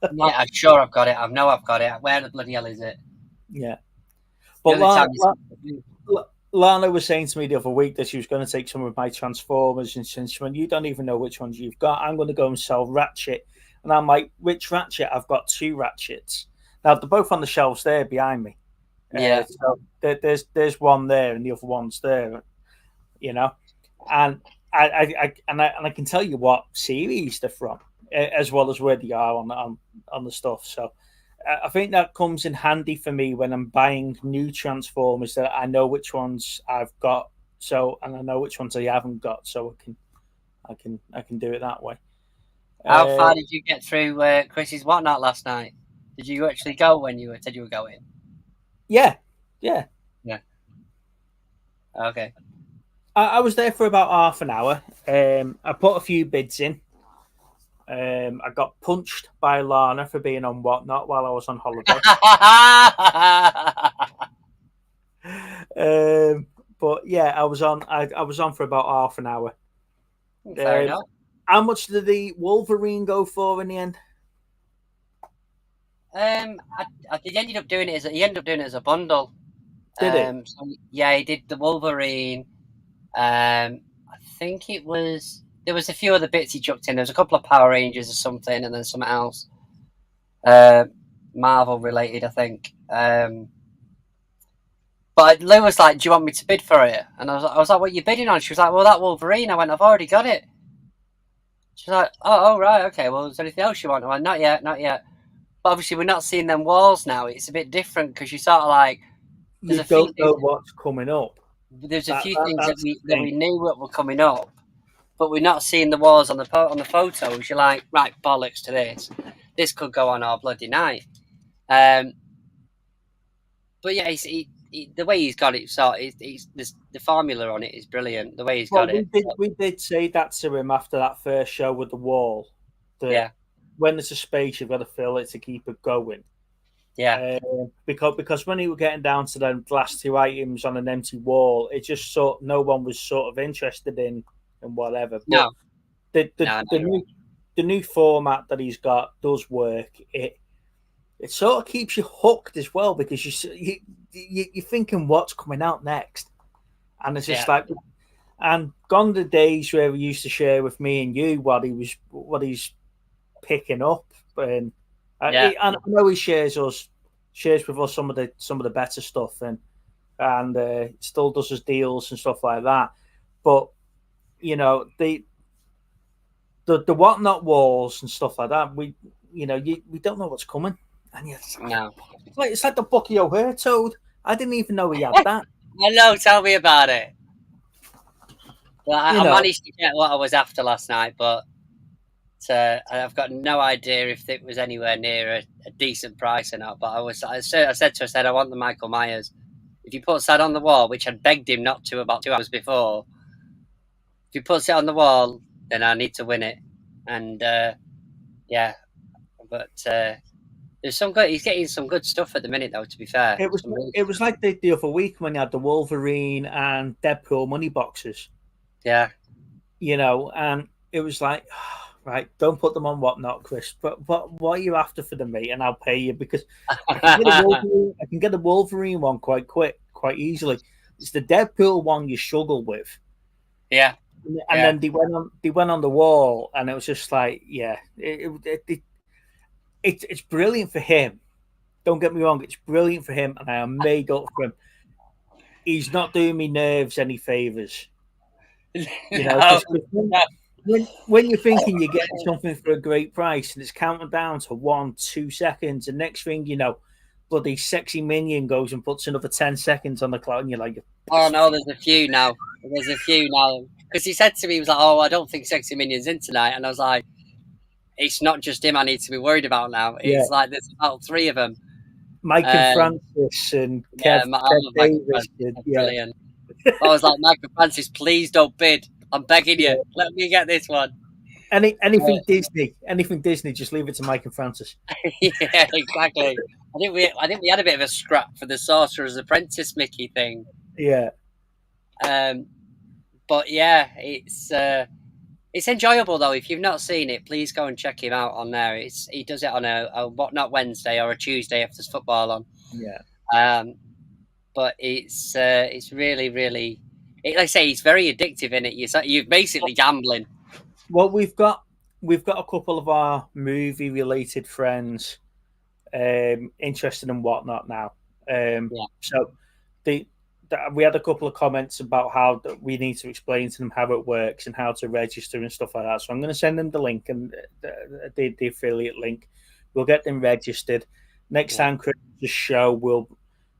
I'm sure I've got it. I know I've got it. Where the bloody hell is it? Yeah. But Lana was saying to me the other week that she was going to take some of my Transformers, and she went, "You don't even know which ones you've got. I'm going to go and sell Ratchet." And I'm like, "Which Ratchet?" I've got 2 Ratchets. Now, they're both on the shelves there behind me. Yeah. So there's one there and the other one's there, you know. And I can tell you what series they're from, as well as where they are on the stuff. So I think that comes in handy for me when I'm buying new Transformers, that I know which ones I've got So, and I know which ones I haven't got, so I can do it that way. How far did you get through Chris's whatnot last night? Did you actually go when you said you were going? Yeah. Okay. I was there for about half an hour. I put a few bids in. I got punched by Lana for being on whatnot while I was on holiday. But yeah, I was on. I was on for about half an hour. Fair enough. How much did the Wolverine go for in the end? He ended up doing it as a bundle. Did it? So, yeah, he did the Wolverine. I think there was a few other bits he chucked in. There was a couple of Power Rangers or something, and then something else, Marvel related, I think. But Lou was like, "Do you want me to bid for it?" And I was like, "What are you bidding on?" She was like, "Well, that Wolverine." I went, "I've already got it." She's like, "Oh, right, okay. Well, is there anything else you want?" I went, "Not yet, not yet." But obviously, we're not seeing them walls now. It's a bit different because you sort of like You don't know what's coming up. There's a few things that we knew what were coming up, but we're not seeing the walls on the photos. You're like, right, bollocks to this. This could go on our bloody night. But yeah, the way he's got it sorted, the formula on it is brilliant. The way he's got it. We did say that to him after that first show with the wall. Yeah. When there's a space, you've got to fill it to keep it going. Yeah. Because when he was getting down to the last two items on an empty wall, it just no one was sort of interested in whatever. But no. The new format that he's got does work. It sort of keeps you hooked as well because you're thinking what's coming out next, and it's just like, and gone the days where he used to share with me and you what he's picking up, and I know he shares with us some of the better stuff, and still does his deals and stuff like that. But you know the whatnot walls and stuff like that, we don't know what's coming. And it's like the Bucky O'Hare toad. I didn't even know he had that. I know. Tell me about it. Well, I managed to get what I was after last night, but I've got no idea if it was anywhere near a decent price or not. But I said to her, I want the Michael Myers. If he puts that on the wall, which I'd begged him not to about 2 hours before, if he puts it on the wall, then I need to win it. And yeah, but there's some good. He's getting some good stuff at the minute, though. To be fair, it was like the other week when you had the Wolverine and Deadpool money boxes. Yeah, and it was like, right, don't put them on whatnot, Chris. But what are you after for them, mate? And I'll pay you because I can get a Wolverine one quite easily. It's the Deadpool one you struggle with. Yeah. And then they went on the wall, and it was just like, it's brilliant for him. Don't get me wrong, it's brilliant for him, and I am made up for him. He's not doing me nerves any favors. When you're thinking you're getting something for a great price, and it's counting down to 1-2 seconds, and next thing you know, bloody sexy minion goes and puts another 10 seconds on the clock, and you're like, oh no, there's a few now. Because he said to me, he was like, "Oh, I don't think Sexy Minion's in tonight," and I was like, "It's not just him I need to be worried about now. It's like there's about 3 of them." Mike and Francis and Kev Davis. Brilliant. I was like, Mike and Francis, please don't bid. I'm begging you. Let me get this one. Anything Disney, just leave it to Mike and Francis. Yeah, exactly. I think we had a bit of a scrap for the Sorcerer's Apprentice Mickey thing. Yeah. But yeah, it's enjoyable though. If you've not seen it, please go and check him out on there. He does it on a not Wednesday or a Tuesday if there's football on. Yeah. But it's really, really, like I say, it's very addictive in it. You're basically gambling. Well, we've got a couple of our movie related friends interested in whatnot now. So we had a couple of comments about how we need to explain to them how it works and how to register and stuff like that. So I'm going to send them the link and the affiliate link. We'll get them registered. Next time Chris's show,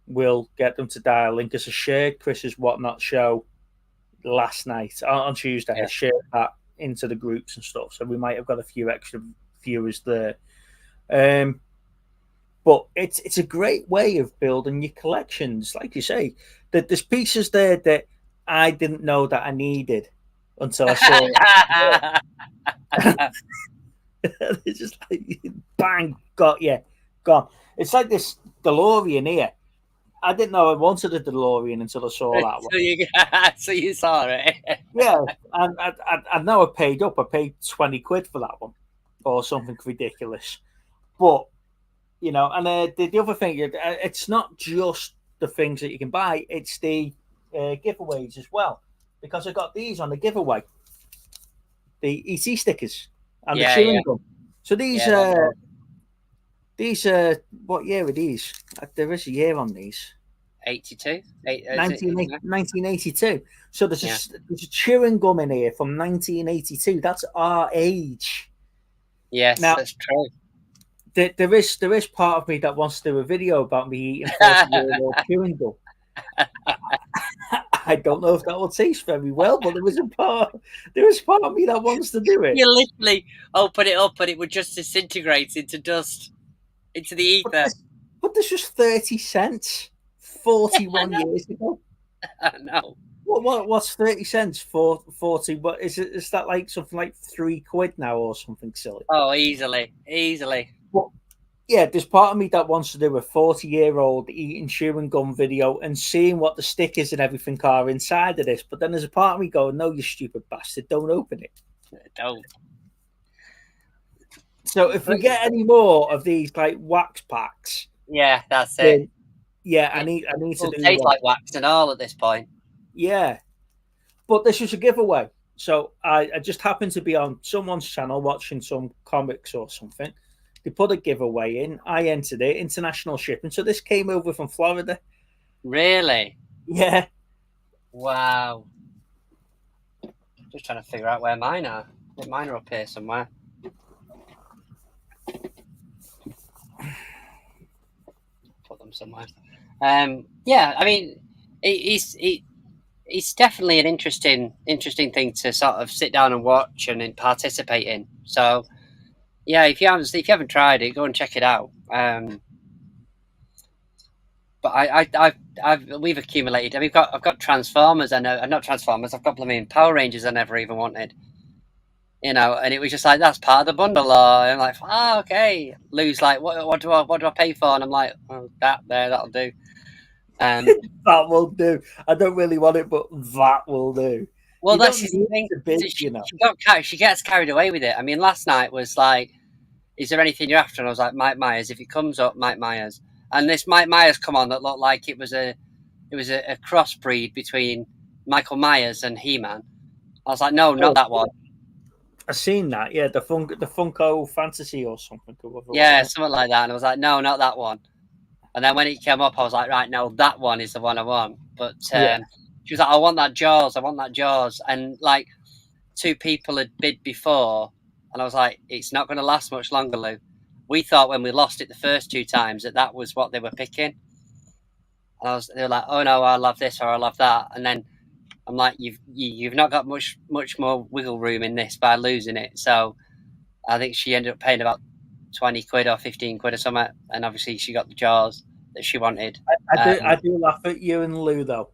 we'll get them to dial in because I shared Chris's whatnot show last night on Tuesday. Yeah. I shared that into the groups and stuff, so we might have got a few extra viewers there. But it's a great way of building your collections. Like you say, that there's pieces there that I didn't know that I needed until I saw it. It's just like bang, got you, gone. It's like this DeLorean here. I didn't know I wanted a DeLorean until I saw that one. So you saw it. Yeah, and I know I paid up. I paid 20 quid for that one, or something ridiculous. But you know, and the other thing, it's not just the things that you can buy; it's the giveaways as well. Because I got these on the giveaway, the ET stickers and the chewing gum. So these, what year are these? There is a year on these. 82? 1982. So there's a chewing gum in here from 1982. That's our age. Yes, now, that's true. There is part of me that wants to do a video about me eating 40-year-old chewing gum. I don't know if that will taste very well, but there is part of me that wants to do it. You literally open it up and it would just disintegrate into dust, into the ether. But this was 30 cents 41 years ago. I know. What's 30 cents for 40? What is that like something like 3 quid now or something silly? Oh, easily. But yeah, there's part of me that wants to do a 40-year-old eating chewing gum video and seeing what the stickers and everything are inside of this. But then there's a part of me going, no, you stupid bastard, don't open it. Don't. So if we get any more of these like wax packs, yeah, that's it. Yeah, I need to do. Taste like wax and all at this point. Yeah, but this was a giveaway. So I just happened to be on someone's channel watching some comics or something. They put a giveaway in. I entered it, international shipping. So this came over from Florida. Really? Yeah. Wow. Just trying to figure out where mine are. I think mine are up here somewhere. Put them somewhere. Yeah, I mean, it's definitely an interesting thing to sort of sit down and watch and participate in. So, yeah, if you haven't tried it, go and check it out. But we've accumulated. I've got Transformers. Not Transformers. I've got blooming Power Rangers. I never even wanted. You know, and it was just like that's part of the bundle. Or I'm like, okay. Lou's like, what do I pay for? And I'm like, oh, that'll do. That will do. I don't really want it, but that will do. Well, that's the thing. She gets carried away with it. I mean, last night was like, is there anything you're after? And I was like, Mike Myers. If it comes up, Mike Myers. And this Mike Myers come on that looked like it was a crossbreed between Michael Myers and He-Man. I was like, no, not that one. I've seen that. Yeah, the Funko Fantasy or something. Yeah, something like that. And I was like, no, not that one. And then when it came up, I was like, right, no, that one is the one I want. But she was like, I want that Jaws. And like 2 people had bid before. And I was like, it's not going to last much longer, Lou. We thought when we lost it the first 2 times that was what they were picking. And they were like, oh no, I love this or I love that. And then I'm like, you've not got much more wiggle room in this by losing it. So I think she ended up paying about 20 quid or 15 quid or something. And obviously she got the Jaws that she wanted. I do laugh at you and Lou though.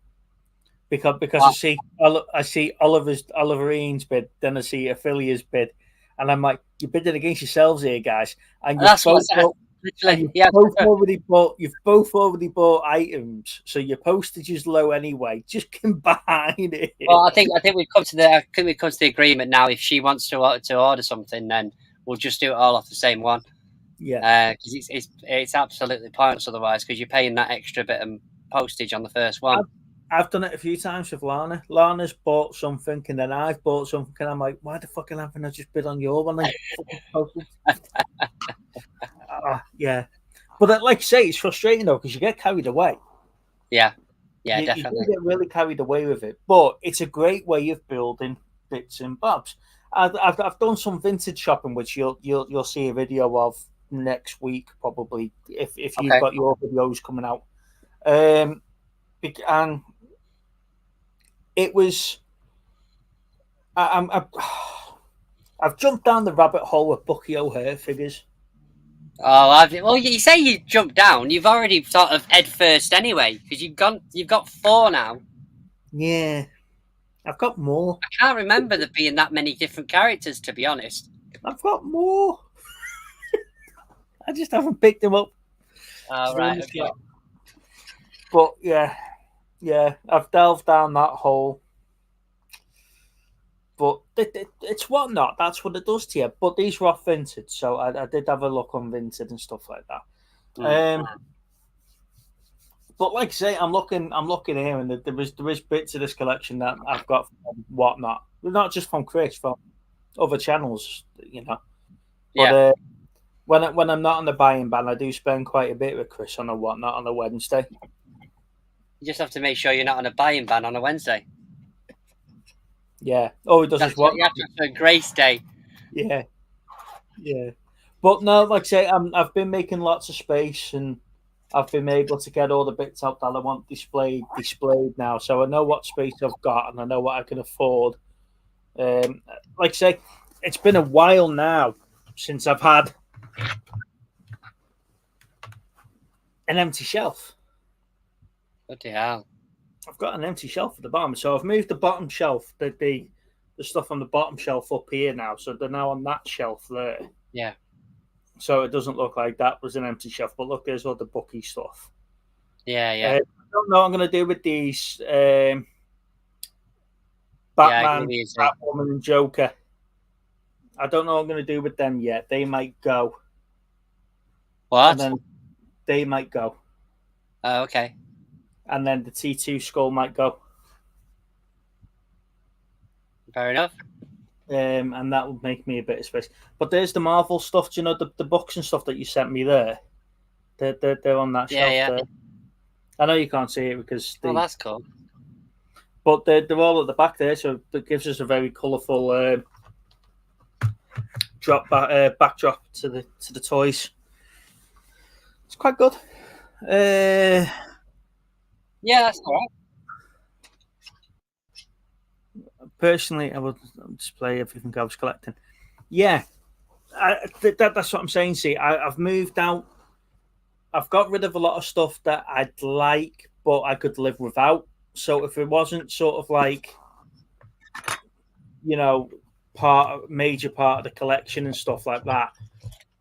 Because I see Oliver Ian's bid, then I see Affilia's bid. And I'm like, you're bidding against yourselves here, guys. And you've both already bought items, so your postage is low anyway. Just combine it. Well, I think we've come to the agreement now. If she wants to order something, then we'll just do it all off the same one. Yeah, because it's absolutely pointless otherwise, because you're paying that extra bit of postage on the first one. I've done it a few times with Lana. Lana's bought something, and then I've bought something, and I'm like, why the fucking haven't I just bid on your one? Yeah. But like you say, it's frustrating, though, because you get carried away. Yeah, definitely. You get really carried away with it. But it's a great way of building bits and bobs. I've done some vintage shopping, which you'll see a video of next week, probably, if you've got your videos coming out. And it was I've jumped down the rabbit hole with Bucky O'Hare figures. Oh, well, you say you jumped down. You've already sort of head first anyway, because you've got 4 now. Yeah, I've got more. I can't remember there being that many different characters, to be honest. I've got more. I just haven't picked them up. Oh, right, okay. But yeah, I've delved down that hole. But it's whatnot. That's what it does to you. But these were off Vinted, so I did have a look on Vinted and stuff like that. But like I say, I'm looking here, and there is bits of this collection that I've got from whatnot. Not just from Chris, from other channels, you know. But when I'm not on the buying ban, I do spend quite a bit with Chris on a whatnot on a Wednesday. You just have to make sure you're not on a buying ban on a Wednesday. Yeah. Oh, he does his what? You have to have a grace day. Yeah. But no, like I say, I've been making lots of space, and I've been able to get all the bits out that I want displayed now. So I know what space I've got, and I know what I can afford. Like I say, it's been a while now since I've had an empty shelf. Bloody hell. I've got an empty shelf at the bottom, so I've moved the bottom shelf, the stuff on the bottom shelf up here now, so they're now on that shelf there. Yeah. So it doesn't look like that was an empty shelf, but look, there's all the Bucky stuff. Yeah. I don't know what I'm going to do with these Batman, Batwoman, and Joker. I don't know what I'm going to do with them yet. They might go. What? And then they might go. Oh, okay. And then the T2 skull might go. Fair enough. And that would make me a bit of space. But there's the Marvel stuff. Do you know the books and stuff that you sent me there? They're on that shelf there. I know you can't see it because that's cool. But they're all at the back there, so that gives us a very colourful backdrop to the toys. It's quite good. Yeah, that's all right. Personally, I would display everything I was collecting. Yeah, that's what I'm saying. See, I've moved out. I've got rid of a lot of stuff that I'd like, but I could live without. So if it wasn't sort of like, you know, major part of the collection and stuff like that,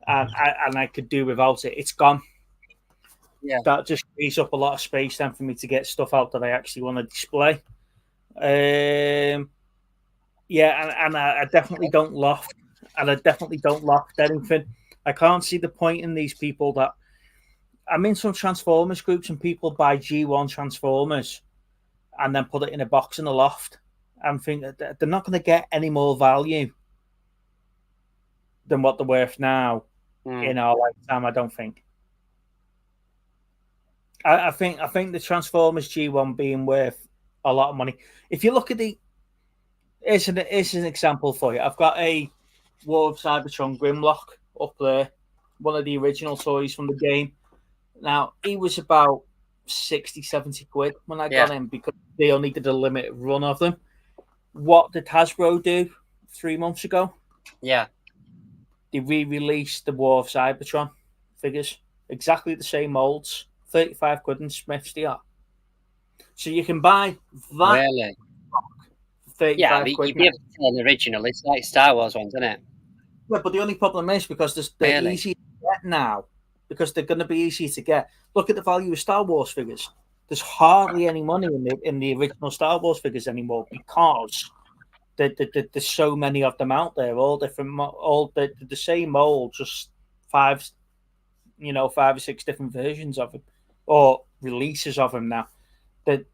and I could do without it, it's gone. Yeah, that just frees up a lot of space then for me to get stuff out that I actually want to display. Yeah, and I definitely don't loft, and I definitely don't loft anything. I can't see the point in these people that I'm in some Transformers groups, and people buy G1 Transformers and then put it in a box in a loft. I'm thinking they're not going to get any more value than what they're worth now in our lifetime. I don't think. I think the Transformers G1 being worth a lot of money. If you look at here's an example for you. I've got a War of Cybertron Grimlock up there, one of the original toys from the game. Now, he was about 60, 70 quid when I got him because they only did a limited run of them. What did Hasbro do 3 months ago? Yeah. They re-released the War of Cybertron figures. Exactly the same molds. 35 quid in Smith's they are. So you can buy that. Really? 35 quid. You'd be able to tell an original. It's like Star Wars ones, isn't it? Yeah, but the only problem is because they're easy to get now. Because they're going to be easy to get. Look at the value of Star Wars figures. There's hardly any money in the original Star Wars figures anymore because there's so many of them out there, all different, all the same mold, just five or six different versions of them or releases of them now. The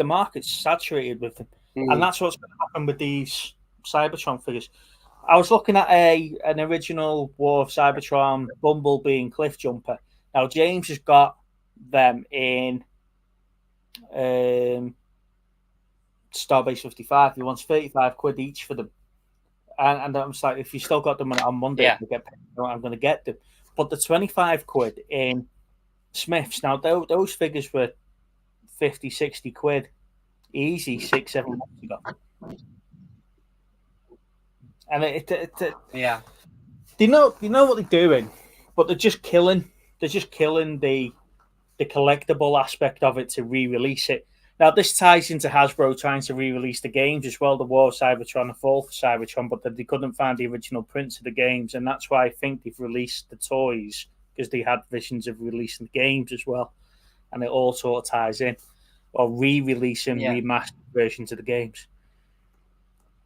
market's saturated with them, and that's what's going to happen with these Cybertron figures. I was looking at an original War of Cybertron Bumblebee and Cliffjumper. Now James has got them in Starbase 55. He wants 35 quid each for them, and I'm just like, if you still got them on Monday, I'm going to get them. But the 25 quid in Smiths. Now those figures were 50, 60 quid easy 6-7 months ago. and Yeah. they know what they're doing, but they're just killing the collectible aspect of it to re-release it. Now this ties into Hasbro trying to re-release the games as well, the War of Cybertron, the Fall for Cybertron, but they couldn't find the original prints of the games, and that's why I think they've released the toys, because they had visions of releasing the games as well, and it all sort of ties in, or re-releasing remastered versions of the games.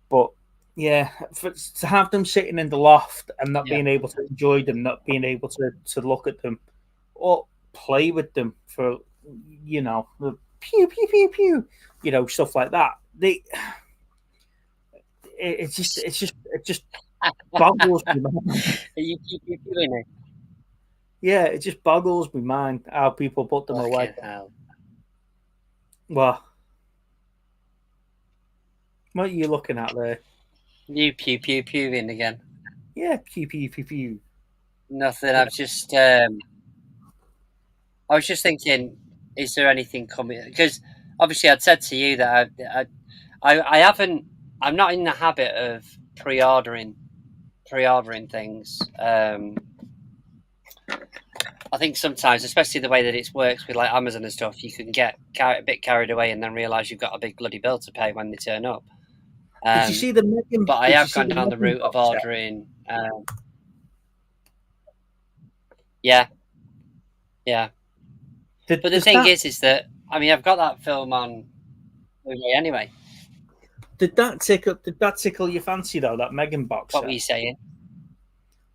But yeah, to have them sitting in the loft and not being able to enjoy them, not being able to look at them or play with them for, you know, the pew pew pew pew, you know, stuff like that. It just boggles me mind. You keep doing it. Yeah, it just boggles me mind how people put them away. Hell. Well, what are you looking at there? You pew pew pewing again. Yeah, pew pew pew pew. Nothing. I've just I was just thinking, is there anything coming? Because obviously, I'd said to you that I haven't. I'm not in the habit of pre-ordering things. I think sometimes, especially the way that it works with like Amazon and stuff, you can get a bit carried away and then realise you've got a big bloody bill to pay when they turn up. Did you see the Megan? But I have gone down the route of ordering. Yeah. But the thing is that I mean, I've got that film on Blu-ray anyway. Did that tickle your fancy though? That Megan box. What were you saying?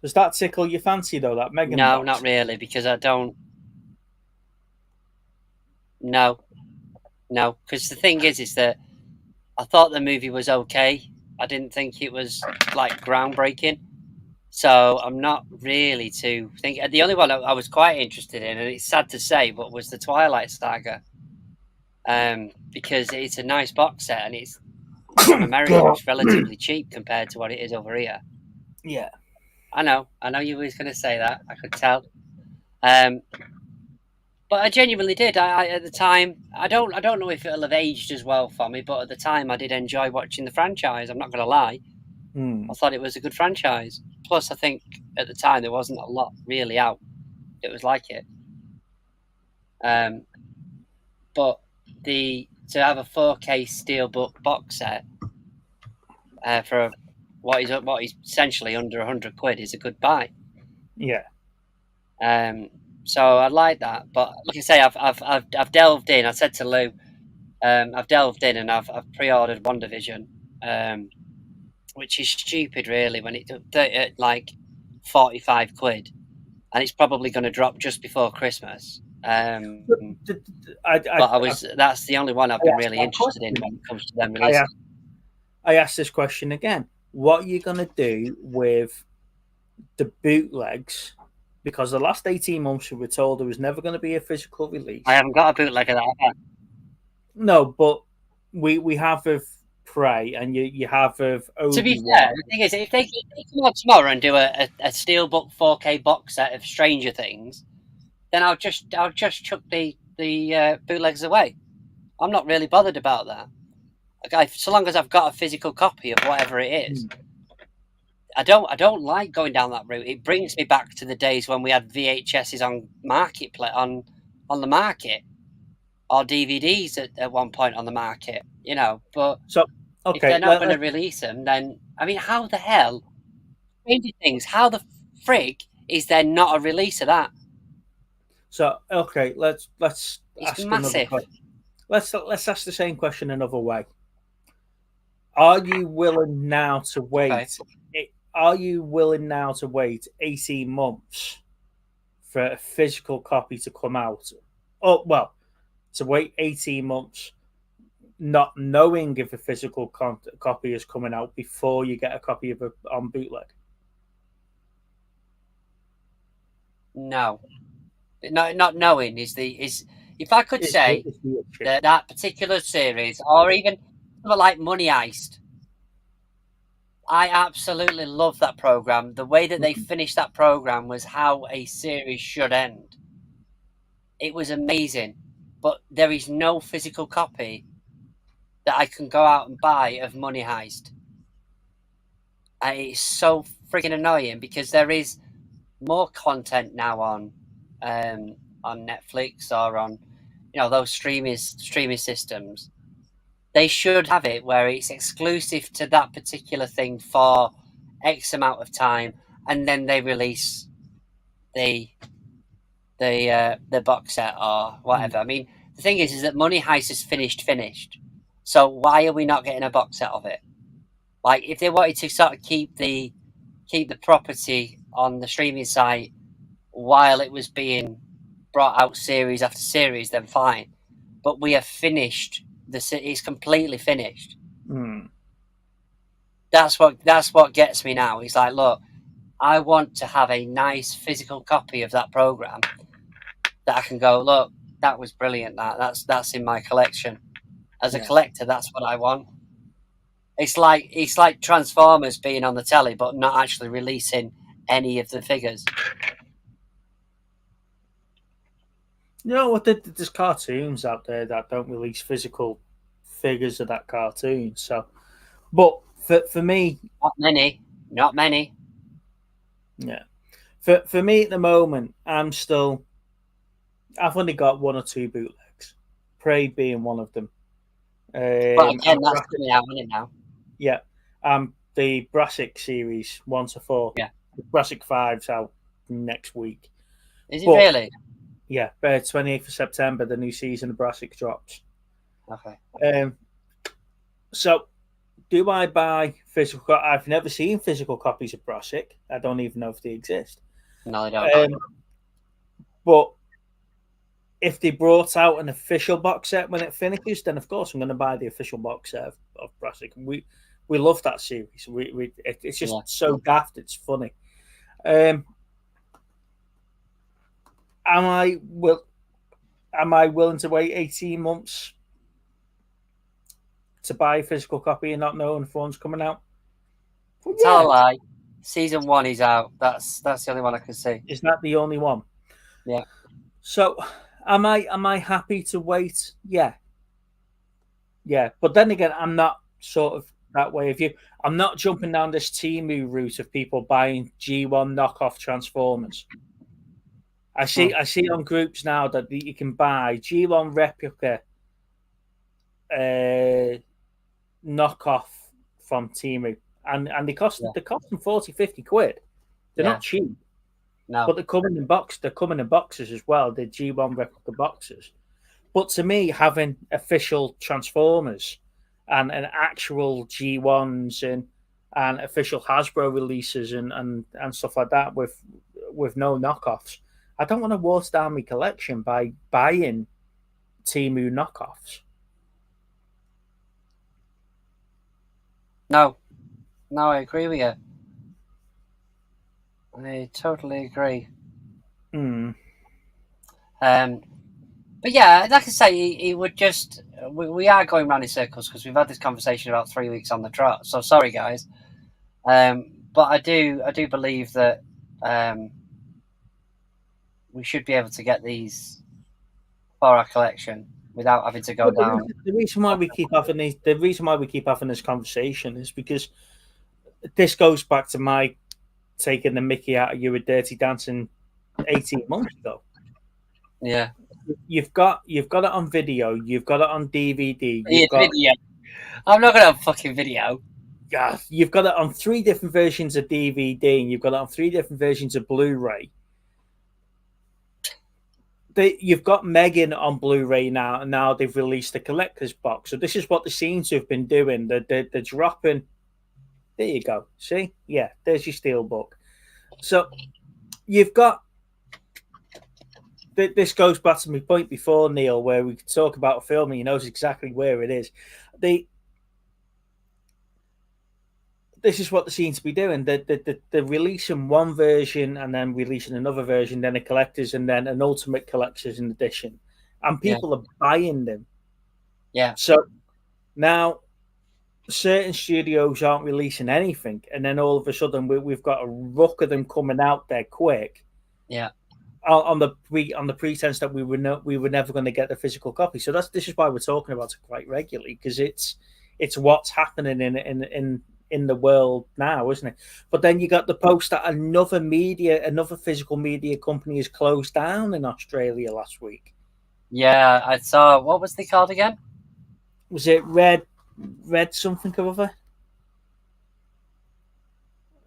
Does that tickle your fancy though? That Megan? No, box? not really, because I don't. No, because the thing is that I thought the movie was okay. I didn't think it was like groundbreaking. So I'm not really too think. The only one I was quite interested in, and it's sad to say, but was the Twilight Saga. Because it's a nice box set, and it's from America. It's relatively cheap compared to what it is over here. Yeah, I know you were going to say that. I could tell. But I genuinely did. I at the time, I don't know if it'll have aged as well for me, but at the time I did enjoy watching the franchise. I'm not going to lie. I thought it was a good franchise. Plus, I think at the time there wasn't a lot really out. It was like it. But to have a 4K steelbook box set for what is essentially under £100 is a good buy. Yeah. So I like that, but like I say, I've delved in. I said to Lou, I've delved in and I've pre-ordered WandaVision, which is stupid, really, when it's at like £45, and it's probably going to drop just before Christmas. That's the only one I've been really interested in when it comes to them releasing. I asked this question again. What are you going to do with the bootlegs? Because the last 18 months we were told there was never going to be a physical release. I haven't got a bootleg of that. No, but we have of Prey and you have of Obi-Wan. To be fair, the thing is, if they come out tomorrow and do a steelbook 4K box set of Stranger Things, then I'll just chuck the bootlegs away. I'm not really bothered about that. Okay, so long as I've got a physical copy of whatever it is. I don't like going down that route. It brings me back to the days when we had VHSs on on the market, or DVDs at one point on the market, you know. But if they're not going to release them, then I mean, how the hell? Stranger Things, how the frig is there not a release of that? So okay, let's it's ask massive. Another question. Let's ask the same question another way. Are you willing now to wait? Okay. Are you willing now to wait 18 months for a physical copy to come out? Oh, well, to wait 18 months, not knowing if a physical copy is coming out before you get a copy of it on bootleg? No, not knowing is if I could say that particular series, or even like Money Heist, I absolutely love that program. The way that they finished that program was how a series should end. It was amazing, but there is no physical copy that I can go out and buy of Money Heist. it's so friggin' annoying because there is more content now on Netflix or on those streaming systems. They should have it where it's exclusive to that particular thing for X amount of time, and then they release the box set or whatever. I mean, the thing is that Money Heist is finished. So why are we not getting a box set of it? Like, if they wanted to sort of keep the property on the streaming site while it was being brought out series after series, then fine. But we have finished it's completely finished. That's what gets me now. It's like, look, I want to have a nice physical copy of that program that I can go, look, that was brilliant. That's in my collection. As a collector, that's what I want. It's like Transformers being on the telly, but not actually releasing any of the figures. You know what? There's cartoons out there that don't release physical figures of that cartoon. So, but for me, not many. Yeah, for me at the moment, I've only got one or two bootlegs. Prey being one of them. But again, that's coming out, isn't it now? Yeah, the Brassic series 1 to 4. Yeah, the Brassic 5's out next week. Is it really? Yeah, 28th of September, the new season of Brassic drops. Okay. So, do I buy physical? I've never seen physical copies of Brassic. I don't even know if they exist. No, they don't. But if they brought out an official box set when it finishes, then of course I'm going to buy the official box set of Brassic. We love that series. It's just so daft. It's funny. Am I willing to wait 18 months to buy a physical copy and not knowing if one's coming out? Well, yeah. Tell a lie. Season 1 is out. That's the only one I can see. Is that the only one? Yeah. So, am I happy to wait? Yeah. But then again, I'm not sort of that way of you. I'm not jumping down this Temu route of people buying G1 knockoff Transformers. I see on groups now that you can buy G1 replica knockoff from Temu, and they cost them 40, 50 quid. They're not cheap. No. But they're coming in boxes as well. They're G1 replica boxes. But to me, having official Transformers and actual G1s and official Hasbro releases and stuff like that with no knockoffs, I don't want to water down my collection by buying Temu knockoffs. No, I agree with you. I totally agree. But yeah, like I say, it would just we are going round in circles because we've had this conversation about 3 weeks on the trot. So sorry, guys. But I do believe that we should be able to get these for our collection without having to go down. The reason why we keep having this conversation is because this goes back to my taking the mickey out of you with Dirty Dancing 18 months ago. Yeah. You've got it on video, you've got it on DVD. Video. I'm not gonna have fucking video. Yeah, you've got it on 3 different versions of DVD, and you've got it on 3 different versions of Blu-ray. You've got Megan on Blu-ray now, and now they've released the collector's box. So this is what they seem to have been doing. They're dropping. There you go. See? Yeah, there's your steelbook. So you've got. This goes back to my point before, Neil, where we could talk about a film and he knows exactly where it is. This is what they seem to be doing. They're releasing one version and then releasing another version, then a collector's and then an ultimate collector's edition. And people are buying them. Yeah. So now certain studios aren't releasing anything. And then all of a sudden we've got a ruck of them coming out there quick. Yeah. On the pretense that we were never going to get the physical copy. So this is why we're talking about it quite regularly, because it's what's happening in the world now, isn't it? But then you got the post that another physical media company is closed down in Australia last week. Yeah, I saw. What was they called again? Was it Red something or other?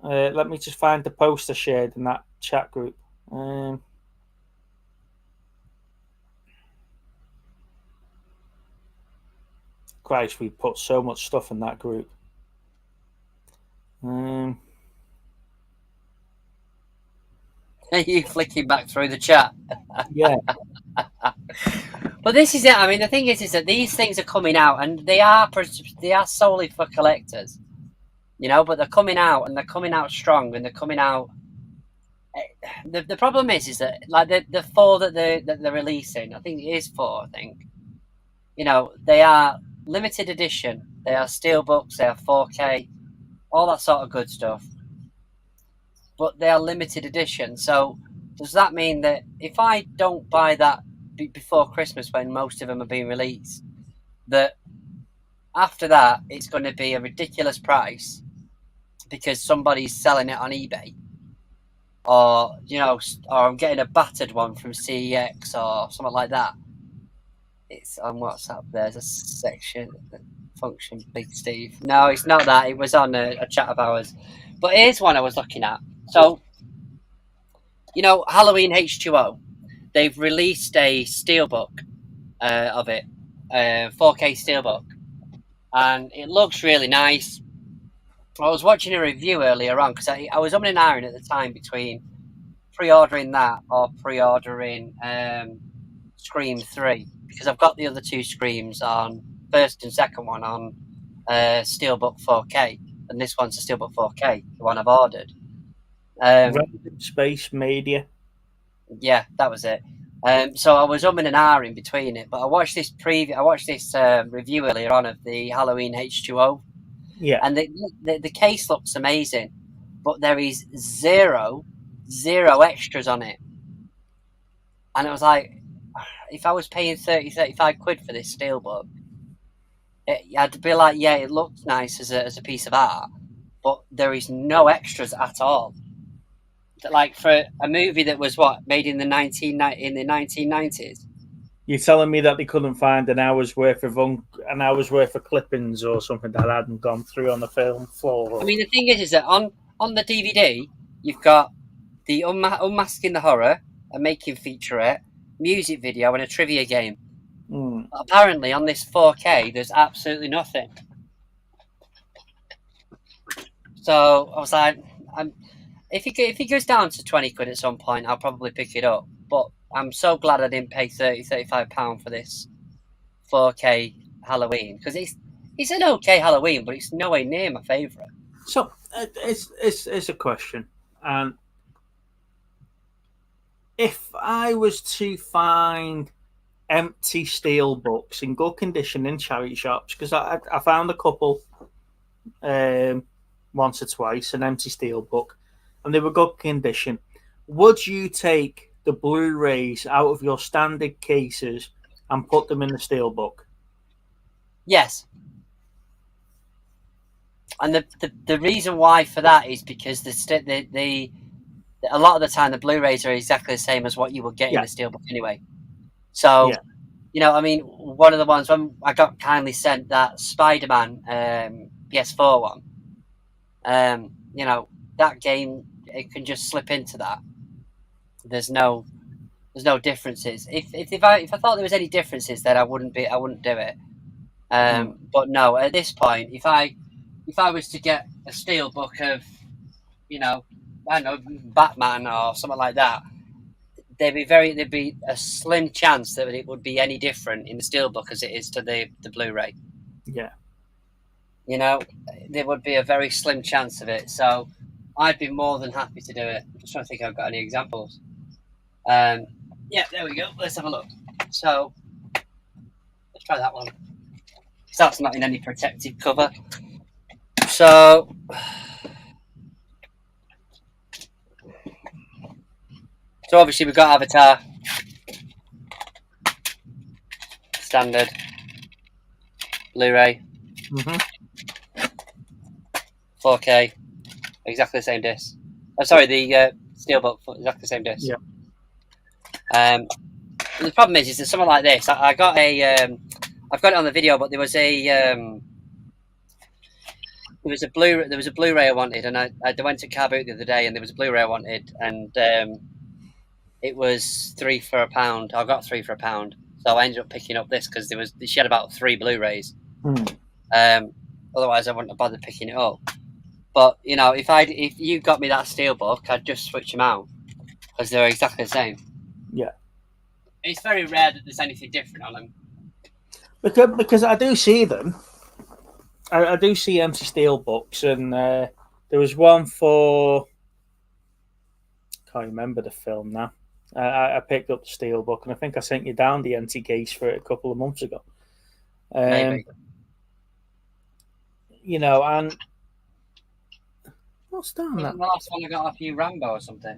Let me just find the post I shared in that chat group. Christ, we put so much stuff in that group. Are you flicking back through the chat? Yeah. But this is it. I mean, the thing is that these things are coming out, and they are solely for collectors, you know. But they're coming out, and they're coming out strong, and they're coming out. The problem is that like the four that they're releasing, I think it is four. I think, you know, they are limited edition. They are steelbooks. They are 4K, all that sort of good stuff. But they are limited edition. So does that mean that if I don't buy that before Christmas, when most of them are being released, that after that it's going to be a ridiculous price because somebody's selling it on eBay, or you know, or I'm getting a battered one from CEX or something like that? It's on WhatsApp. There's a section function, Big Steve. No, it's not that. It was on a chat of ours. But here's one I was looking at. So, you know, Halloween H2O, they've released a steelbook of it, 4K steelbook, and it looks really nice. I was watching a review earlier on because I was umming and ahhing at the time between pre-ordering that or pre-ordering Scream 3, because I've got the other two Screams on, first and second one on Steelbook 4K, and this one's a Steelbook 4K, the one I've ordered. Random Space Media. Yeah, that was it. So I was umming and ahhing between it, but I watched this review earlier on of the Halloween H2O. Yeah, and the case looks amazing, but there is zero extras on it. And it was like, if I was paying 35 quid for this steelbook, I'd be like, yeah, it looks nice as a piece of art, but there is no extras at all. Like for a movie that was made in the 1990s. you're telling me that they couldn't find an hour's worth of clippings or something that hadn't gone through on the film floor? I mean, the thing is that on the DVD you've got the Unmasking the Horror, a making featurette, music video, and a trivia game. Apparently, on this 4K, there's absolutely nothing. So I was like, if it goes down to 20 quid at some point, I'll probably pick it up. But I'm so glad I didn't pay £35 for this 4K Halloween, because it's an okay Halloween, but it's nowhere near my favourite. So it's a question, and if I was to find empty steel books in good condition in charity shops, because I found a couple once or twice, an empty steel book, and they were good condition, would you take the Blu-rays out of your standard cases and put them in the steel book? Yes. And the reason why for that is because a lot of the time the Blu-rays are exactly the same as what you would get in the steelbook anyway. So, you know, I mean, one of the ones when I got kindly sent that Spider-Man PS4 one, you know, that game, it can just slip into that. There's no differences. If I thought there was any differences, then I wouldn't do it. But no, at this point, if I was to get a steelbook of, you know, I don't know, Batman or something like that, there'd be a slim chance that it would be any different in the steelbook as it is to the Blu-ray. Yeah. You know, there would be a very slim chance of it. So I'd be more than happy to do it. I'm just trying to think if I've got any examples. Yeah, there we go. Let's have a look. So let's try that one. That's not in any protective cover. So obviously we've got Avatar, standard Blu-ray. 4K, exactly the same disc. Oh, sorry, the Steelbook, exactly the same disc. Yeah. The problem is that something like this, I got a, I've got it on the video, but there was a Blu-ray I wanted, and I went to Car Boot the other day, and there was a Blu-ray I wanted, and it was £3 for £1. I got 3 for £1, so I ended up picking up this because she had about 3 Blu-rays. Otherwise, I wouldn't have bothered picking it up. But you know, if you got me that Steelbook, I'd just switch them out because they're exactly the same. Yeah. It's very rare that there's anything different on them. Because I do see them. I do see empty Steelbooks, and there was one for. Can't remember the film now. I picked up the Steelbook, and I think I sent you down the empty case for it a couple of months ago. Maybe. You know, and what's that? The last one I got off you, Rambo or something.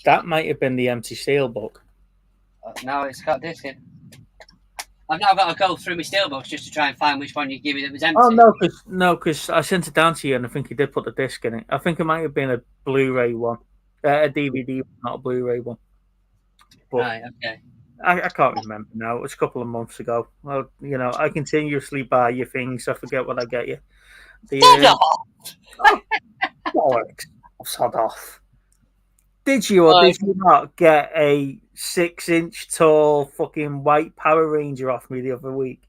That might have been the empty Steelbook. No, it's got disc in. I've now got to go through my Steelbooks just to try and find which one you give me that was empty. Oh no, because I sent it down to you, and I think you did put the disc in it. I think it might have been a Blu-ray one, a DVD, not a Blu-ray one. But right, okay. I can't remember now. It was a couple of months ago. Well, you know, I continuously buy you things. I forget what I get you. Bollocks! Sod off. Did you or did you not get a 6-inch tall fucking white Power Ranger off me the other week?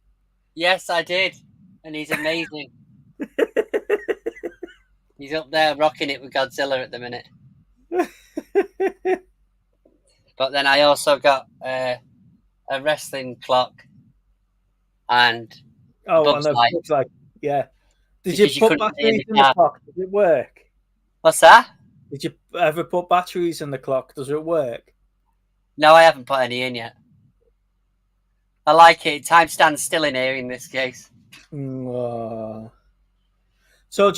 Yes, I did, and he's amazing. He's up there rocking it with Godzilla at the minute. But then I also got a wrestling clock and Bugs Life. Bugs Life, yeah. Did Because you put batteries in the clock? Does it work? What's that? Did you ever put batteries in the clock? Does it work? No, I haven't put any in yet. I like it. Time stands still in here in this case. Told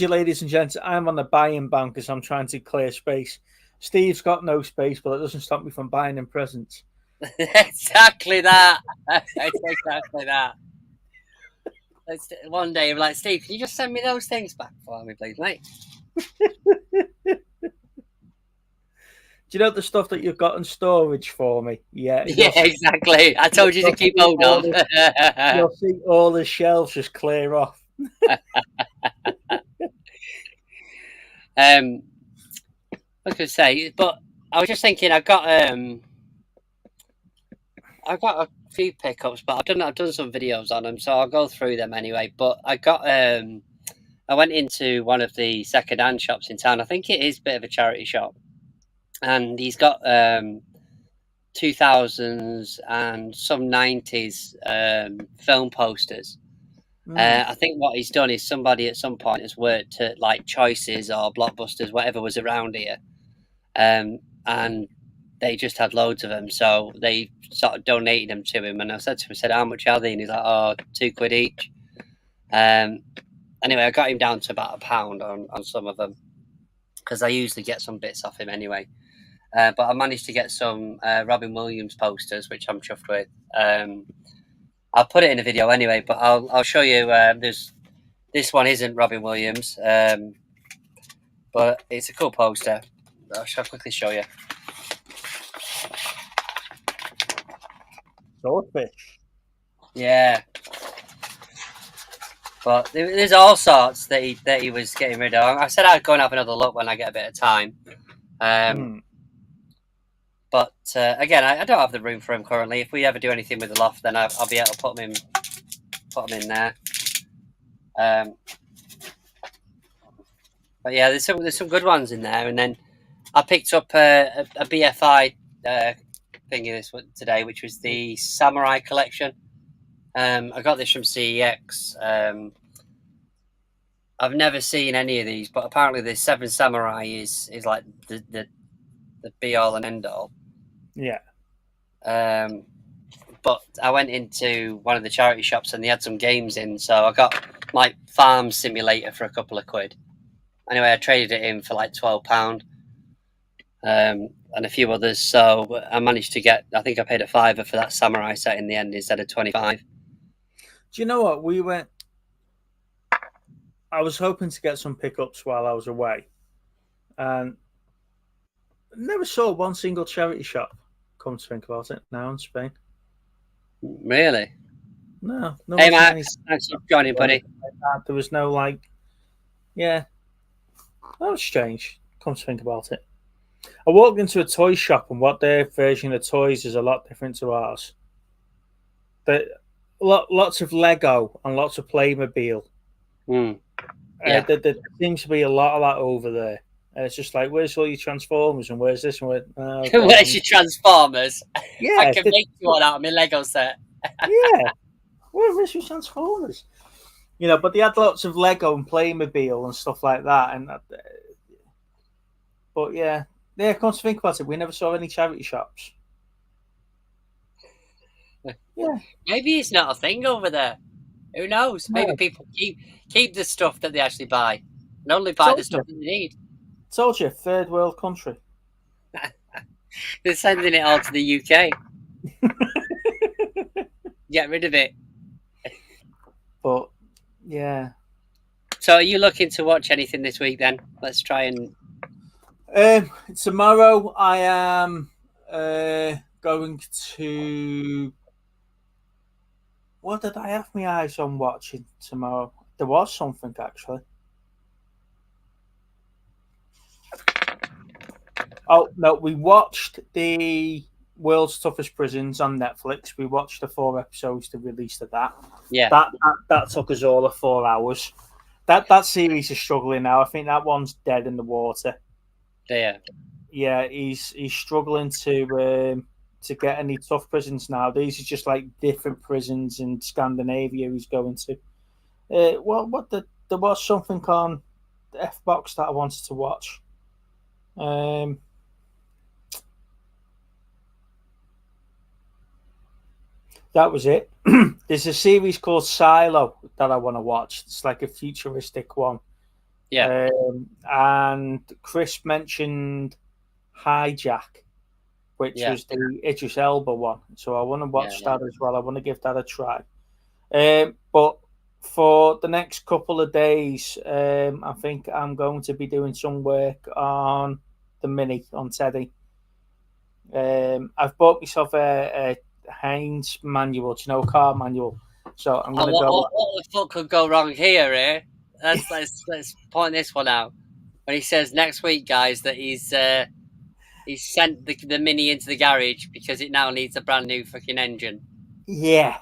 you, ladies and gents, I'm on the buying ban because I'm trying to clear space. Steve's got no space, but it doesn't stop me from buying him presents. Exactly that. It's exactly that. One day, I'm like, Steve, can you just send me those things back for me, please, mate? Do you know the stuff that you've got in storage for me? Yeah. Yeah, exactly. I told you to keep hold of. You'll see all the shelves just clear off. I was going to say, but I was just thinking, I've got a few pickups, but I've done some videos on them, so I'll go through them anyway. But I went into one of the second-hand shops in town. I think it is a bit of a charity shop, and he's got 2000s and some 90s film posters. I think what he's done is somebody at some point has worked at like Choices or Blockbusters, whatever was around here, and they just had loads of them, so they sort of donated them to him. And I said to him, how much are they? And he's like, oh, £2 each. Anyway, I got him down to about £1 on some of them because I usually get some bits off him anyway. But I managed to get some Robin Williams posters, which I'm chuffed with. I'll put it in a video anyway, but I'll show you. This one isn't Robin Williams, but it's a cool poster. I'll quickly show you. Swordfish. Yeah. But there's all sorts that he was getting rid of. I said I'd go and have another look when I get a bit of time. But again, I don't have the room for him currently. If we ever do anything with the loft, then I'll be able to put them in there. But yeah, there's some good ones in there. And then I picked up a BFI thingy this today, which was the Samurai collection. I got this from CEX. I've never seen any of these, but apparently the Seven Samurai is like the be all and end all. Yeah. But I went into one of the charity shops and they had some games in, so I got like Farm Simulator for a couple of quid. Anyway, I traded it in for like £12, and a few others. So I managed to get. I think I paid a £5 for that Samurai set in the end instead of 25. Do you know what we went? I was hoping to get some pickups while I was away, and never saw one single charity shop. Come to think about it, now in Spain, Really? no Hey, one's Max. Thanks for joining, buddy. There was no yeah, that was strange. Come to think about it, I walked into a toy shop, and what their version of toys is a lot different to ours. But lots of Lego and lots of Playmobil. Yeah. There seems to be a lot of that over there. It's just like, where's all your Transformers and where's this one? Where's your Transformers? Yeah, I can make you one out of my Lego set. Yeah, where's your Transformers? But they had lots of Lego and Playmobil and stuff like that. But yeah, come to think about it, we never saw any charity shops. Yeah, Maybe it's not a thing over there. Who knows? Maybe No. people keep the stuff that they actually buy and only buy the stuff that they need. Told you, third world country. They're sending it all to the UK. Get rid of it. But yeah. So, are you looking to watch anything this week? Then let's try and. Tomorrow I am going to. What did I have my eyes on watching tomorrow? There was something actually. Oh no, we watched the World's Toughest Prisons on Netflix. We watched the 4 episodes they released of that. Yeah. That took us all of 4 hours. That series is struggling now. I think that one's dead in the water. Yeah. Yeah, he's struggling to get any tough prisons now. These are just like different prisons in Scandinavia he's going to. There was something on the F-Box that I wanted to watch. That was it. There's a series called Silo that I want to watch. It's like a futuristic one. Yeah. And Chris mentioned Hijack, which was the Idris Elba one. So I want to watch that as well. I want to give that a try. But for the next couple of days, I think I'm going to be doing some work on the Mini, on Teddy. I've bought myself a Heinz manual, car manual. So I'm going to go. What the fuck could go wrong here, eh? Let's point this one out. When he says next week, guys, that he's sent the Mini into the garage because it now needs a brand new fucking engine. Yeah.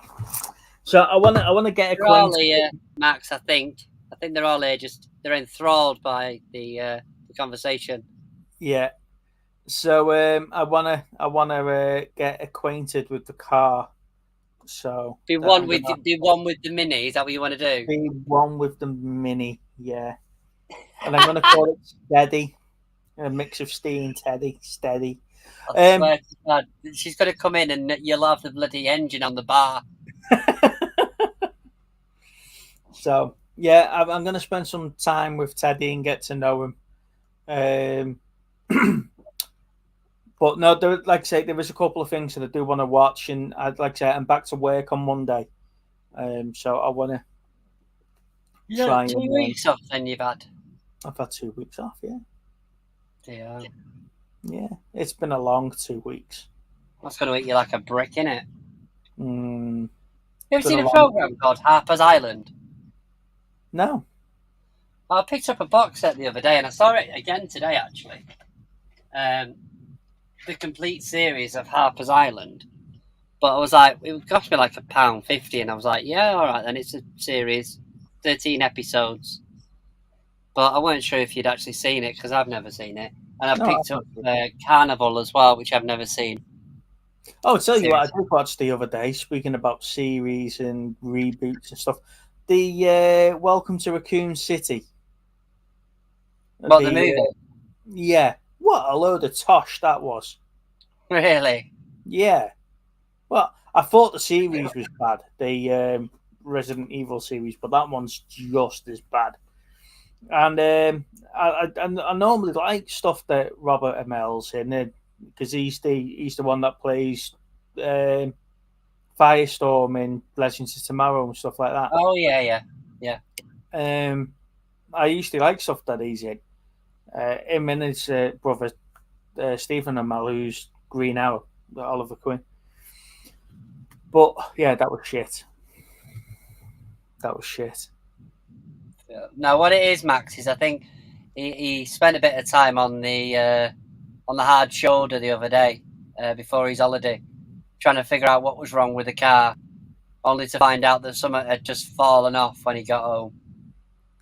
So I want to get they're all here, Max. I think they're all here. They're enthralled by the conversation. Yeah. So I wanna get acquainted with the car. So be one with the Mini. Is that what you want to do? Be one with the Mini, yeah. And I'm gonna call it Steady, a mix of steam, Teddy, Steady. I swear to God, she's gonna come in and you'll have the bloody engine on the bar. So yeah, I'm gonna spend some time with Teddy and get to know him. But no, like I say, there was a couple of things that I do want to watch, and I'd like to say I'm back to work on Monday. So I want to try. 2 weeks off, then you've had. I've had 2 weeks off, yeah. Yeah. Yeah, it's been a long 2 weeks. That's going to eat you like a brick, innit? You ever seen a program called Harper's Island? No. I picked up a box set the other day, and I saw it again today, actually. The complete series of Harper's Island. But I was like, it would cost me like £1.50, and I was like, yeah, all right, then it's a series, 13 episodes. But I weren't sure if you'd actually seen it, because I've never seen it. And I picked up Carnival as well, which I've never seen. Oh, I'll tell you what, I did watch the other day, speaking about series and reboots and stuff. The Welcome to Raccoon City. What, the movie? Yeah. What a load of tosh that was. Really? Yeah. Well, I thought the series was bad, the Resident Evil series, but that one's just as bad. And I normally like stuff that Robert Emel's in, because he's the one that plays Firestorm in Legends of Tomorrow and stuff like that. Oh yeah. I usually like stuff that he's in. Him and his brother Stephen Amell, who's Green Arrow, Oliver Queen. But yeah, that was shit. That was shit. No, what it is, Max, is I think he spent a bit of time on the hard shoulder the other day before his holiday, trying to figure out what was wrong with the car, only to find out that something had just fallen off when he got home.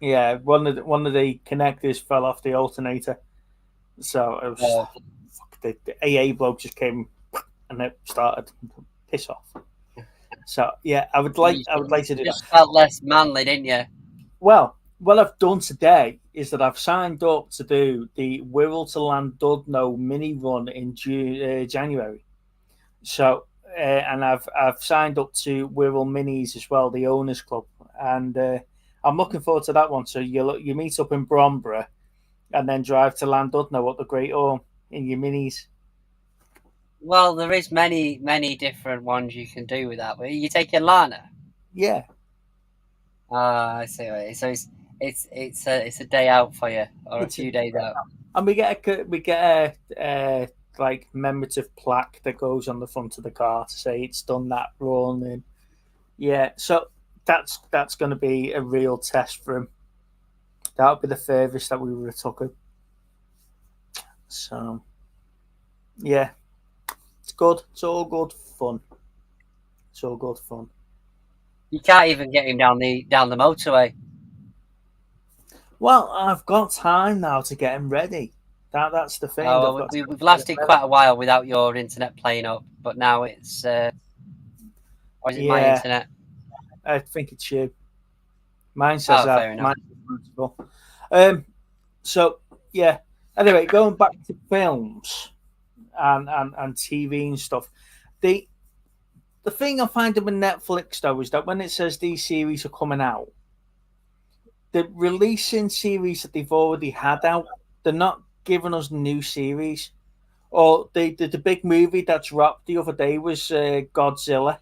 Yeah, one of the connectors fell off the alternator, so it was the AA bloke just came and it started piss off. So yeah, I would like to do just that. Felt less manly, didn't you? Well, what I've done today is that I've signed up to do the Wirral to Llandudno mini run in January. So and I've signed up to Wirral Minis as well, the owners club, and I'm looking forward to that one. So you meet up in Bromborough, and then drive to Llandudno up the Great Orme in your minis. Well, there is many different ones you can do with that. But you taking Lana? Yeah. I see. So it's a day out for you, or a few days out. And we get a like commemorative plaque that goes on the front of the car to say it's done that run, and yeah, so that's going to be a real test for him. That'll be the furthest that we would have took him. So yeah, it's good. It's all good fun. It's all good fun. You can't even get him down the motorway. Well, I've got time now to get him ready. That's the thing. We've lasted quite a while without your internet playing up, but now it's. Or is it my internet? I think it's you. Mine says that. Fair enough. So yeah. Anyway, going back to films and TV and stuff, the thing I find with Netflix though is that when it says these series are coming out, they're releasing series that they've already had out. They're not giving us new series. Or the big movie that dropped the other day was Godzilla.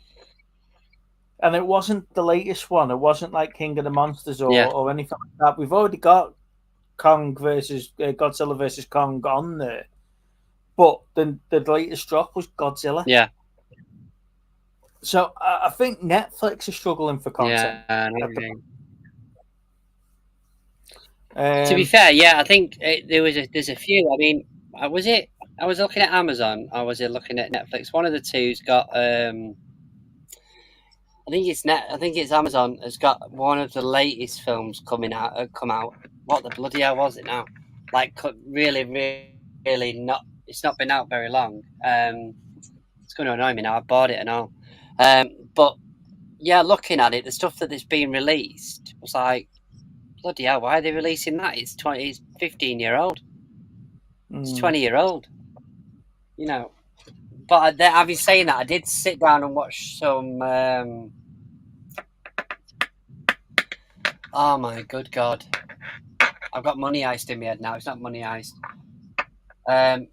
And it wasn't the latest one. It wasn't like King of the Monsters or anything like that. We've already got Godzilla versus Kong on there. But the latest drop was Godzilla. Yeah. So I think Netflix is struggling for content. Yeah. To be fair, yeah, I think there's a few. I mean, I was looking at Amazon, or was it looking at Netflix? One of the two's got. I think it's Amazon has got one of the latest films come out. What the bloody hell was it now? Like really not. It's not been out very long. It's going to annoy me now. I bought it and all. But yeah, looking at it, the stuff that is being released was like, bloody hell, why are they releasing that? It's 15-year-old. It's 20-year-old. You know. But having saying that, I did sit down and watch some. Oh my good God! I've got Money Heist in my head now. It's not Money Heist. The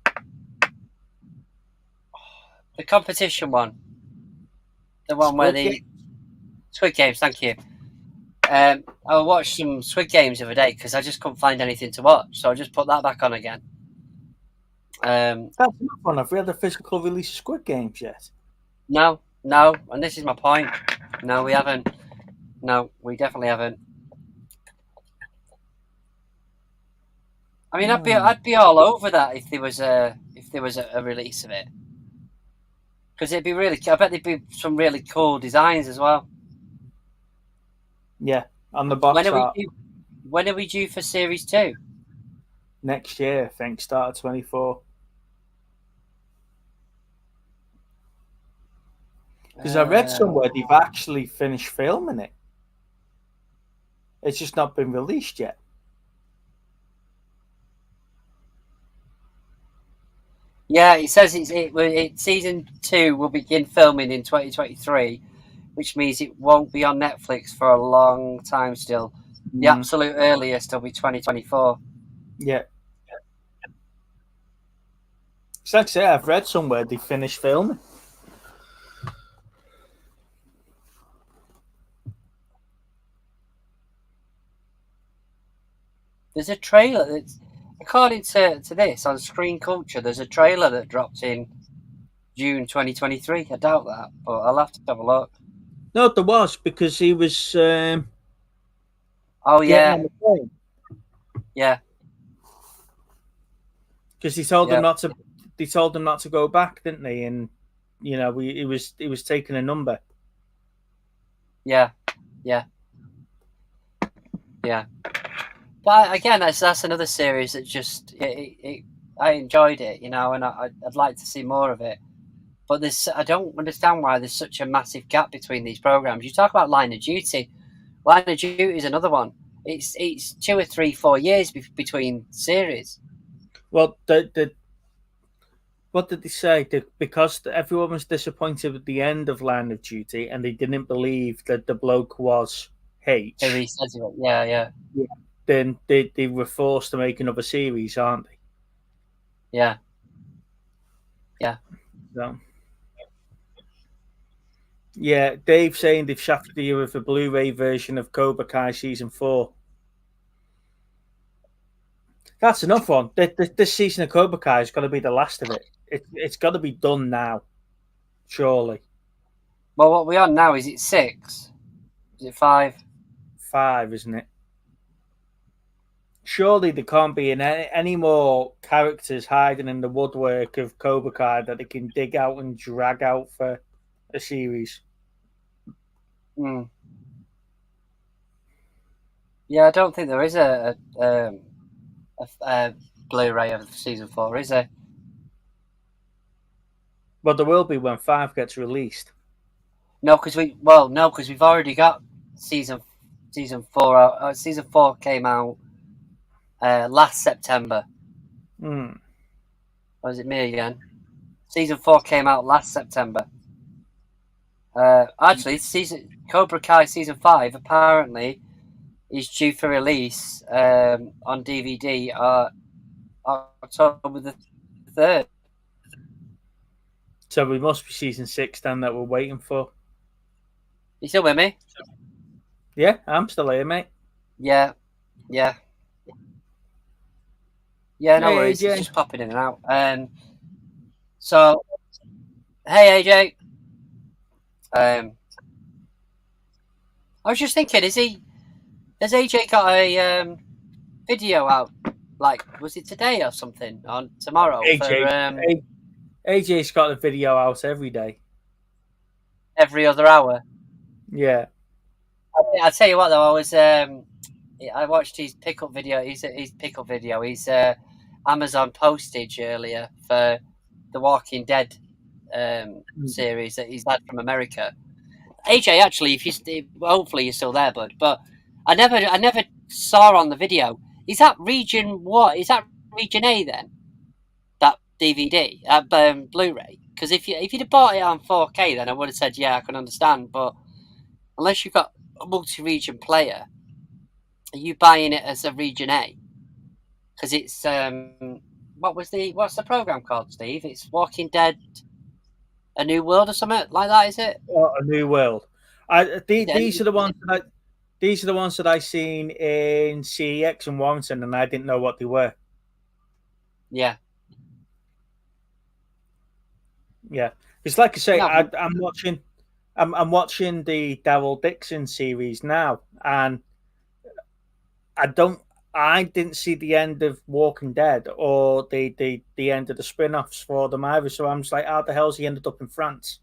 competition one, the one where the Squid Games. Thank you. I watched some Squid Games the other day because I just couldn't find anything to watch, so I just put that back on again. That's not fun. Have we had a physical release of Squid Games yet? No, and this is my point. No, we haven't. No, we definitely haven't. I mean, I'd be all over that if there was a release of it, because it'd be really. I bet there'd be some really cool designs as well. Yeah, on the box art. When are we due for Series 2? Next year, I think, start of 24. Because I read somewhere they've actually finished filming it. It's just not been released yet. Yeah, it says season 2 will begin filming in 2023, which means it won't be on Netflix for a long time still. The absolute earliest will be 2024. Yeah. It's like I say, I've read somewhere they finished filming. There's a trailer that's, according to this on Screen Culture, there's a trailer that dropped in June 2023. I doubt that, but I'll have to have a look. No, there was, because he was Oh getting yeah, on the plane. yeah, Because he told Yeah. them not to. They told them not to go back, didn't they? And he was taking a number. yeah. But again, that's another series that just I enjoyed it, and I'd like to see more of it. But I don't understand why there's such a massive gap between these programs. You talk about Line of Duty. Line of Duty is another one. It's 2 or 3, 4 years between series. Well, what did they say? Because everyone was disappointed at the end of Line of Duty, and they didn't believe that the bloke was H. Who he says it. Yeah. Then they were forced to make another series, aren't they? Yeah. So, yeah, Dave's saying they've shafted you with a Blu-ray version of Cobra Kai season 4. That's enough one. This season of Cobra Kai is going to be the last of it. It's got to be done now, surely. Well, what we're on now, is it 6? Is it 5? 5, isn't it? Surely there can't be any more characters hiding in the woodwork of Cobra Kai that they can dig out and drag out for a series. Yeah, I don't think there is a Blu-ray of season 4, is there? But there will be when 5 gets released. No, because we've already got season 4. Season 4 came out last September. Or was it me again? Season 4 came out last September. Actually, Cobra Kai season 5 apparently is due for release on DVD October the 3rd. So we must be season 6 then that we're waiting for. You still with me? Yeah, I'm still here, mate. Yeah. No Hey, worries. AJ. It's just popping in and out. So, hey AJ. I was just thinking, has AJ got a video out? Like, was it today or something? On tomorrow? AJ's got a video out every day. Every other hour? Yeah. I'll tell you what though, I watched his pickup video. His pickup video. His Amazon postage earlier for the Walking Dead series that he's had from America. AJ, actually, hopefully you're still there, bud. But I never saw on the video. Is that region what? Is that region A then? That DVD, Blu-ray. Because if you'd have bought it on 4K, then I would have said yeah, I can understand. But unless you've got a multi-region player, are you buying it as a region A? Because it's what's the program called, Steve? It's Walking Dead, A New World or something like that, is it? A New World. These are the ones that I seen in CEX and Warrington, and I didn't know what they were. Yeah. It's like I say, I'm watching the Daryl Dixon series now, and I didn't see the end of Walking Dead or the end of the spin-offs for them either. So I'm just like, how the hell's he ended up in France?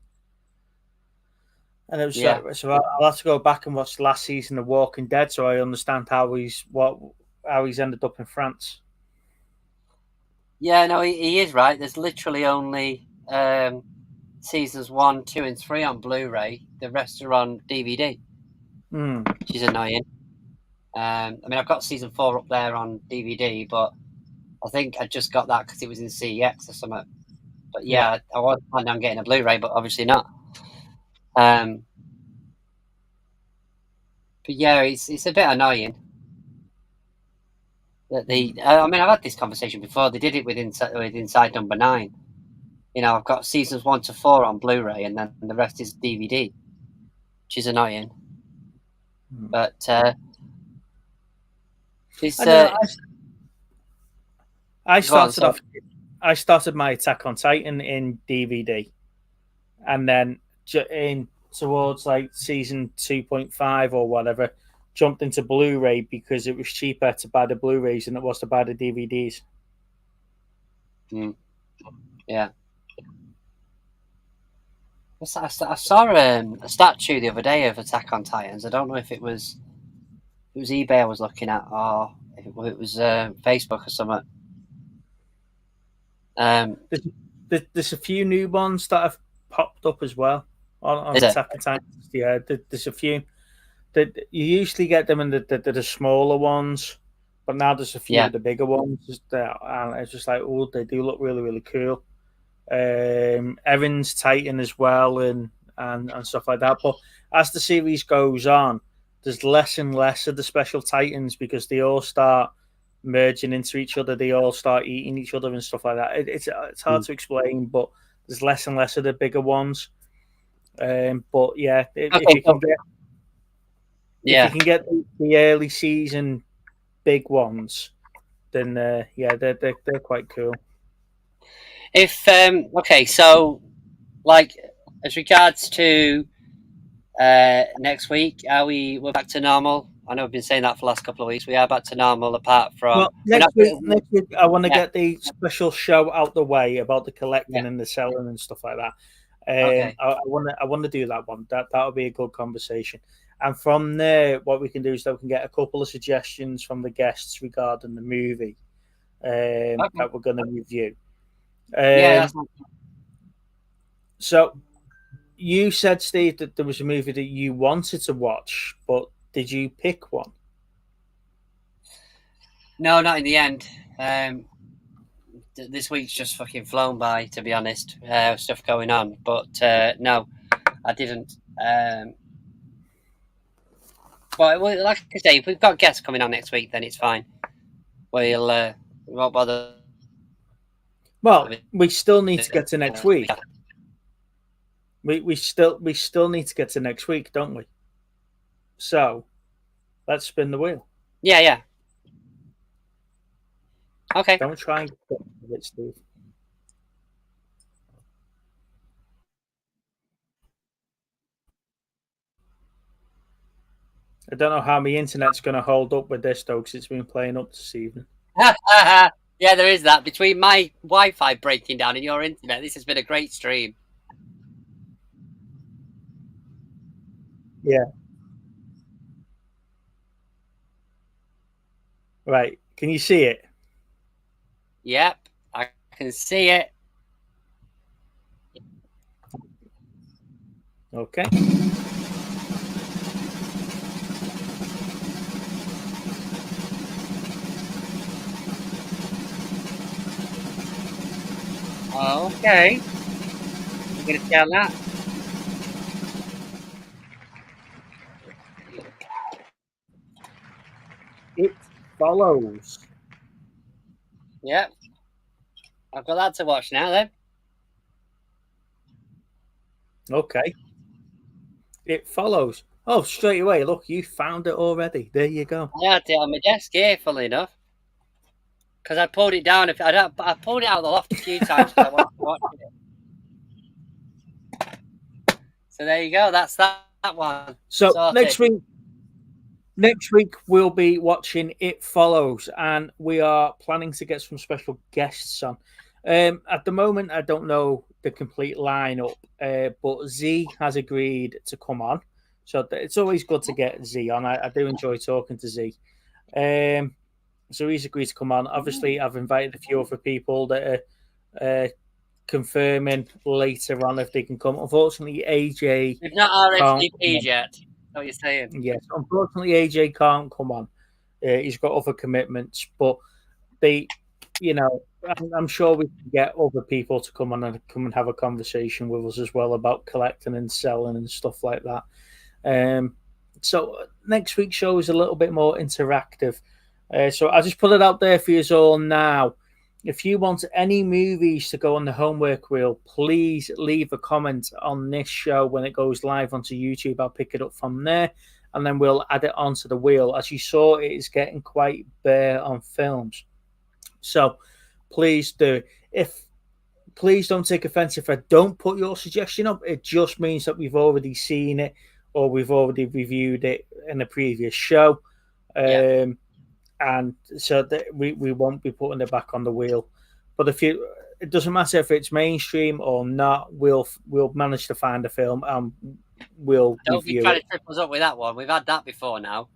And it was so I'll have to go back and watch the last season of Walking Dead so I understand how he's ended up in France. Yeah, no, he is right. There's literally only seasons 1, 2, and 3 on Blu-ray. The rest are on DVD, which is annoying. I mean, I've got season 4 up there on DVD, but I think I just got that because it was in CEX or something. But yeah, I was planning on getting a Blu-ray, but obviously not. But yeah, it's a bit annoying that I mean, I've had this conversation before. They did it with Inside Number 9. I've got seasons 1 to 4 on Blu-ray, and then the rest is DVD, which is annoying. But This, I know, I Go on, started off. I started my Attack on Titan in DVD, and then in towards like season 2.5 or whatever, jumped into Blu-ray because it was cheaper to buy the Blu-rays than it was to buy the DVDs. Yeah. I saw a statue the other day of Attack on Titans. I don't know if it was eBay I was looking at, or if it was Facebook or something. There's a few new ones that have popped up as well on Attack on Titans. Yeah, there's a few. That you usually get them in the smaller ones, but now there's a few of the bigger ones. And it's just like, oh, they do look really, really cool. Erin's Titan as well, and stuff like that. But as the series goes on, there's less and less of the special Titans because they all start merging into each other. They all start eating each other and stuff like that. It's hard to explain, but there's less and less of the bigger ones. But yeah, if you can get if you can get the early season big ones, then they're quite cool. If okay, so like as regards to next week, we're back to normal? I know we've been saying that for the last couple of weeks. We are back to normal, apart from next week. I want to get the special show out the way about the collecting and the selling and stuff like that. I want to do that one. That'll be a good conversation. And from there, what we can do is that we can get a couple of suggestions from the guests regarding the movie that we're going to review. So you said, Steve, that there was a movie that you wanted to watch, but did you pick one? No, not in the end. This week's just fucking flown by, to be honest. Stuff going on, but no, I didn't. Well, like I say, if we've got guests coming on next week, then it's fine. We won't bother. Well, we still need to get to next week. We still need to get to next week, don't we? So let's spin the wheel. Yeah. Okay. Don't try and get it, Steve. I don't know how my internet's going to hold up with this, though, because it's been playing up this evening. Yeah, there is that. Between my Wi-Fi breaking down and your internet, this has been a great stream. Yeah. Right. Can you see it? Yep, I can see it. Okay. Okay. I'm going to tell that. It Follows. Yep. I've got that to watch now, then. Okay. It Follows. Oh, straight away. Look, you found it already. There you go. I had it on my desk here, funnily enough. Because I pulled it down. I pulled it out of the loft a few times because I wanted to watch it. So there you go. That's that one. So sorted. next week we'll be watching It Follows, and we are planning to get some special guests on. At the moment, I don't know the complete lineup, but Z has agreed to come on. So it's always good to get Z on. I do enjoy talking to Z. So he's agreed to come on. Obviously, I've invited a few other people that are confirming later on if they can come. Unfortunately, AJ... We've not RSVP'd yet. What you're saying? Yes, unfortunately, AJ can't come on. He's got other commitments, but I'm sure we can get other people to come on and come and have a conversation with us as well about collecting and selling and stuff like that. So next week's show is a little bit more interactive. So I'll just put it out there for you all now. If you want any movies to go on the homework wheel, please leave a comment on this show when it goes live onto YouTube. I'll pick it up from there. and then we'll add it onto the wheel. As you saw, it is getting quite bare on films. So please do. Please don't take offense if I don't put your suggestion up. It just means that we've already seen it or we've already reviewed it in a previous show. And so that we won't be putting it back on the wheel. But it doesn't matter if it's mainstream or not, we'll manage to find a film and we'll Don't be review trying it. to trip us up with that one. We've had that before now.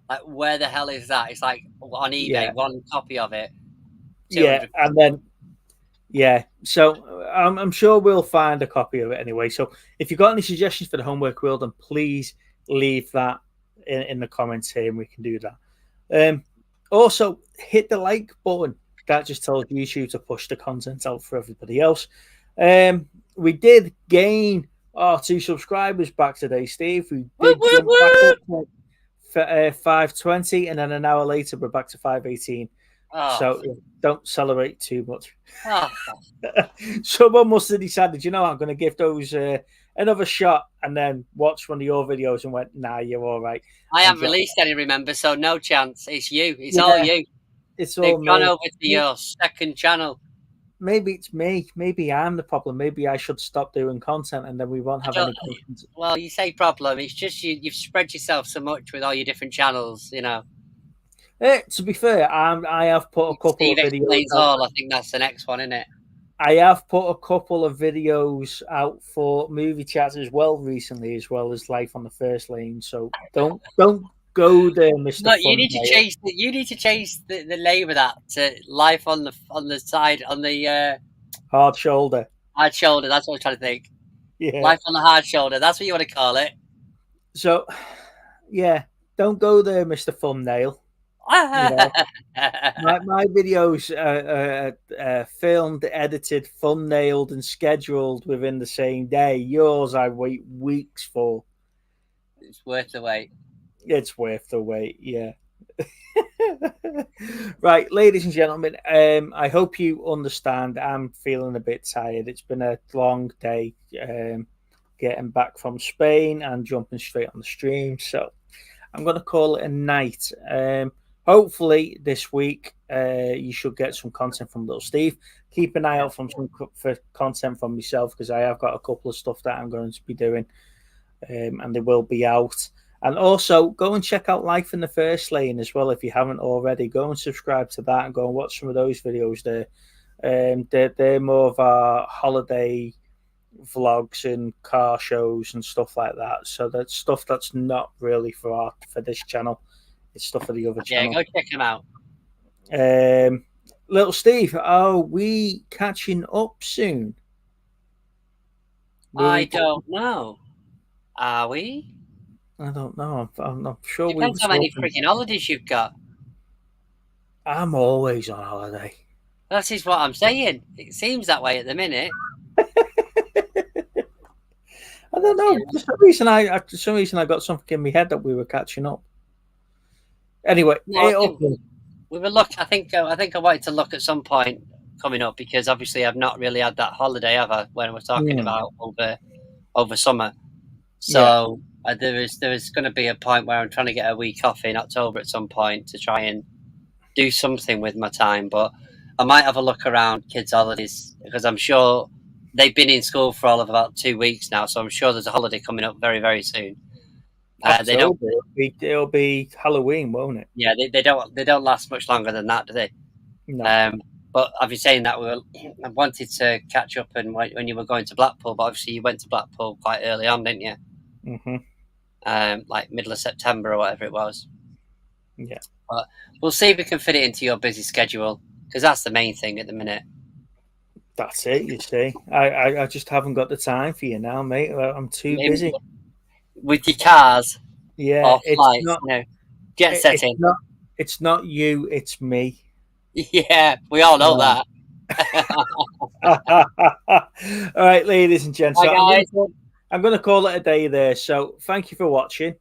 Like, where the hell is that? It's like on eBay, one copy of it. Yeah, and then so I'm sure we'll find a copy of it anyway. So if you've got any suggestions for the homework wheel, then please leave that in the comments here, and we can do that. Also, hit the like button. That just tells YouTube to push the content out for everybody else. We did gain our 2 subscribers back today, Steve. We did jump back up to 520, and then an hour later we're back to 518. So don't celebrate too much. Someone must have decided, I'm going to give those another shot, and then watch one of your videos and went, nah, you're all right. I haven't released any, remember, so no chance. It's you. It's all you. It's They've all gone me. over to your second channel. Maybe it's me. Maybe I'm the problem. Maybe I should stop doing content, and then we won't have any content. Well, you say problem. It's just you've spread yourself so much with all your different channels, To be fair, I have put a couple Steve of videos Explains out. All. I think that's the next one, isn't it? I have put a couple of videos out for movie chats as well recently, as well as Life on the First Lane. So don't go there, Mr. No, you need to change. You need to change the name of that to Life on the side on the hard shoulder. Hard shoulder. That's what I was trying to think. Yeah, Life on the hard shoulder. That's what you want to call it. So, yeah, don't go there, Mr. Thumbnail. My videos are filmed, edited, thumbnailed, and scheduled within the same day. Yours, I wait weeks for. It's worth the wait. It's worth the wait, yeah. Right, ladies and gentlemen, I hope you understand. I'm feeling a bit tired. It's been a long day getting back from Spain and jumping straight on the stream. So I'm going to call it a night. Hopefully this week you should get some content from Little Steve. Keep an eye out for content from myself, because I have got a couple of stuff that I'm going to be doing, and they will be out. And also go and check out Life in the First Lane as well if you haven't already. Go and subscribe to that and go and watch some of those videos there. They're more of our holiday vlogs and car shows and stuff like that. So that's stuff that's not really for this channel. It's stuff for the other channel. Yeah, go check them out. Little Steve, are we catching up soon? I don't know. Are we? I don't know. I'm not sure. Depends how many freaking holidays you've got. I'm always on holiday. That is what I'm saying. It seems that way at the minute. I don't know. For some reason, I got something in my head that we were catching up. Anyway, we were looking. I think I wanted to look at some point coming up, because obviously I've not really had that holiday ever when we're talking about over summer. So there is going to be a point where I'm trying to get a week off in October at some point to try and do something with my time. But I might have a look around kids' holidays, because I'm sure they've been in school for all of about 2 weeks now. So I'm sure there's a holiday coming up very, very soon. It'll be Halloween, won't it? Yeah, they don't last much longer than that, do they? No. But I've been saying that I wanted to catch up, and when you were going to Blackpool, but obviously you went to Blackpool quite early on, didn't you? Mm-hmm. Like middle of September or whatever it was. Yeah. But we'll see if we can fit it into your busy schedule, because that's the main thing at the minute. That's it, you see. I just haven't got the time for you now, mate. I'm too busy. With your cars? Yeah. Or flights? Jet setting. It's not you, it's me. Yeah, we all know that. All right, ladies and gents. Hi, guys. I'm going to call it a day there. So thank you for watching.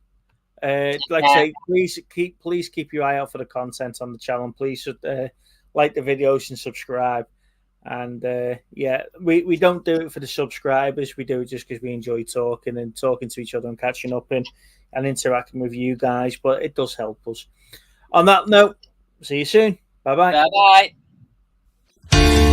I say, please keep your eye out for the content on the channel. Please like the videos and subscribe. And we don't do it for the subscribers. We do it just because we enjoy talking to each other and catching up. And and interacting with you guys, but it does help us. On that note, see you soon. Bye bye. Bye bye.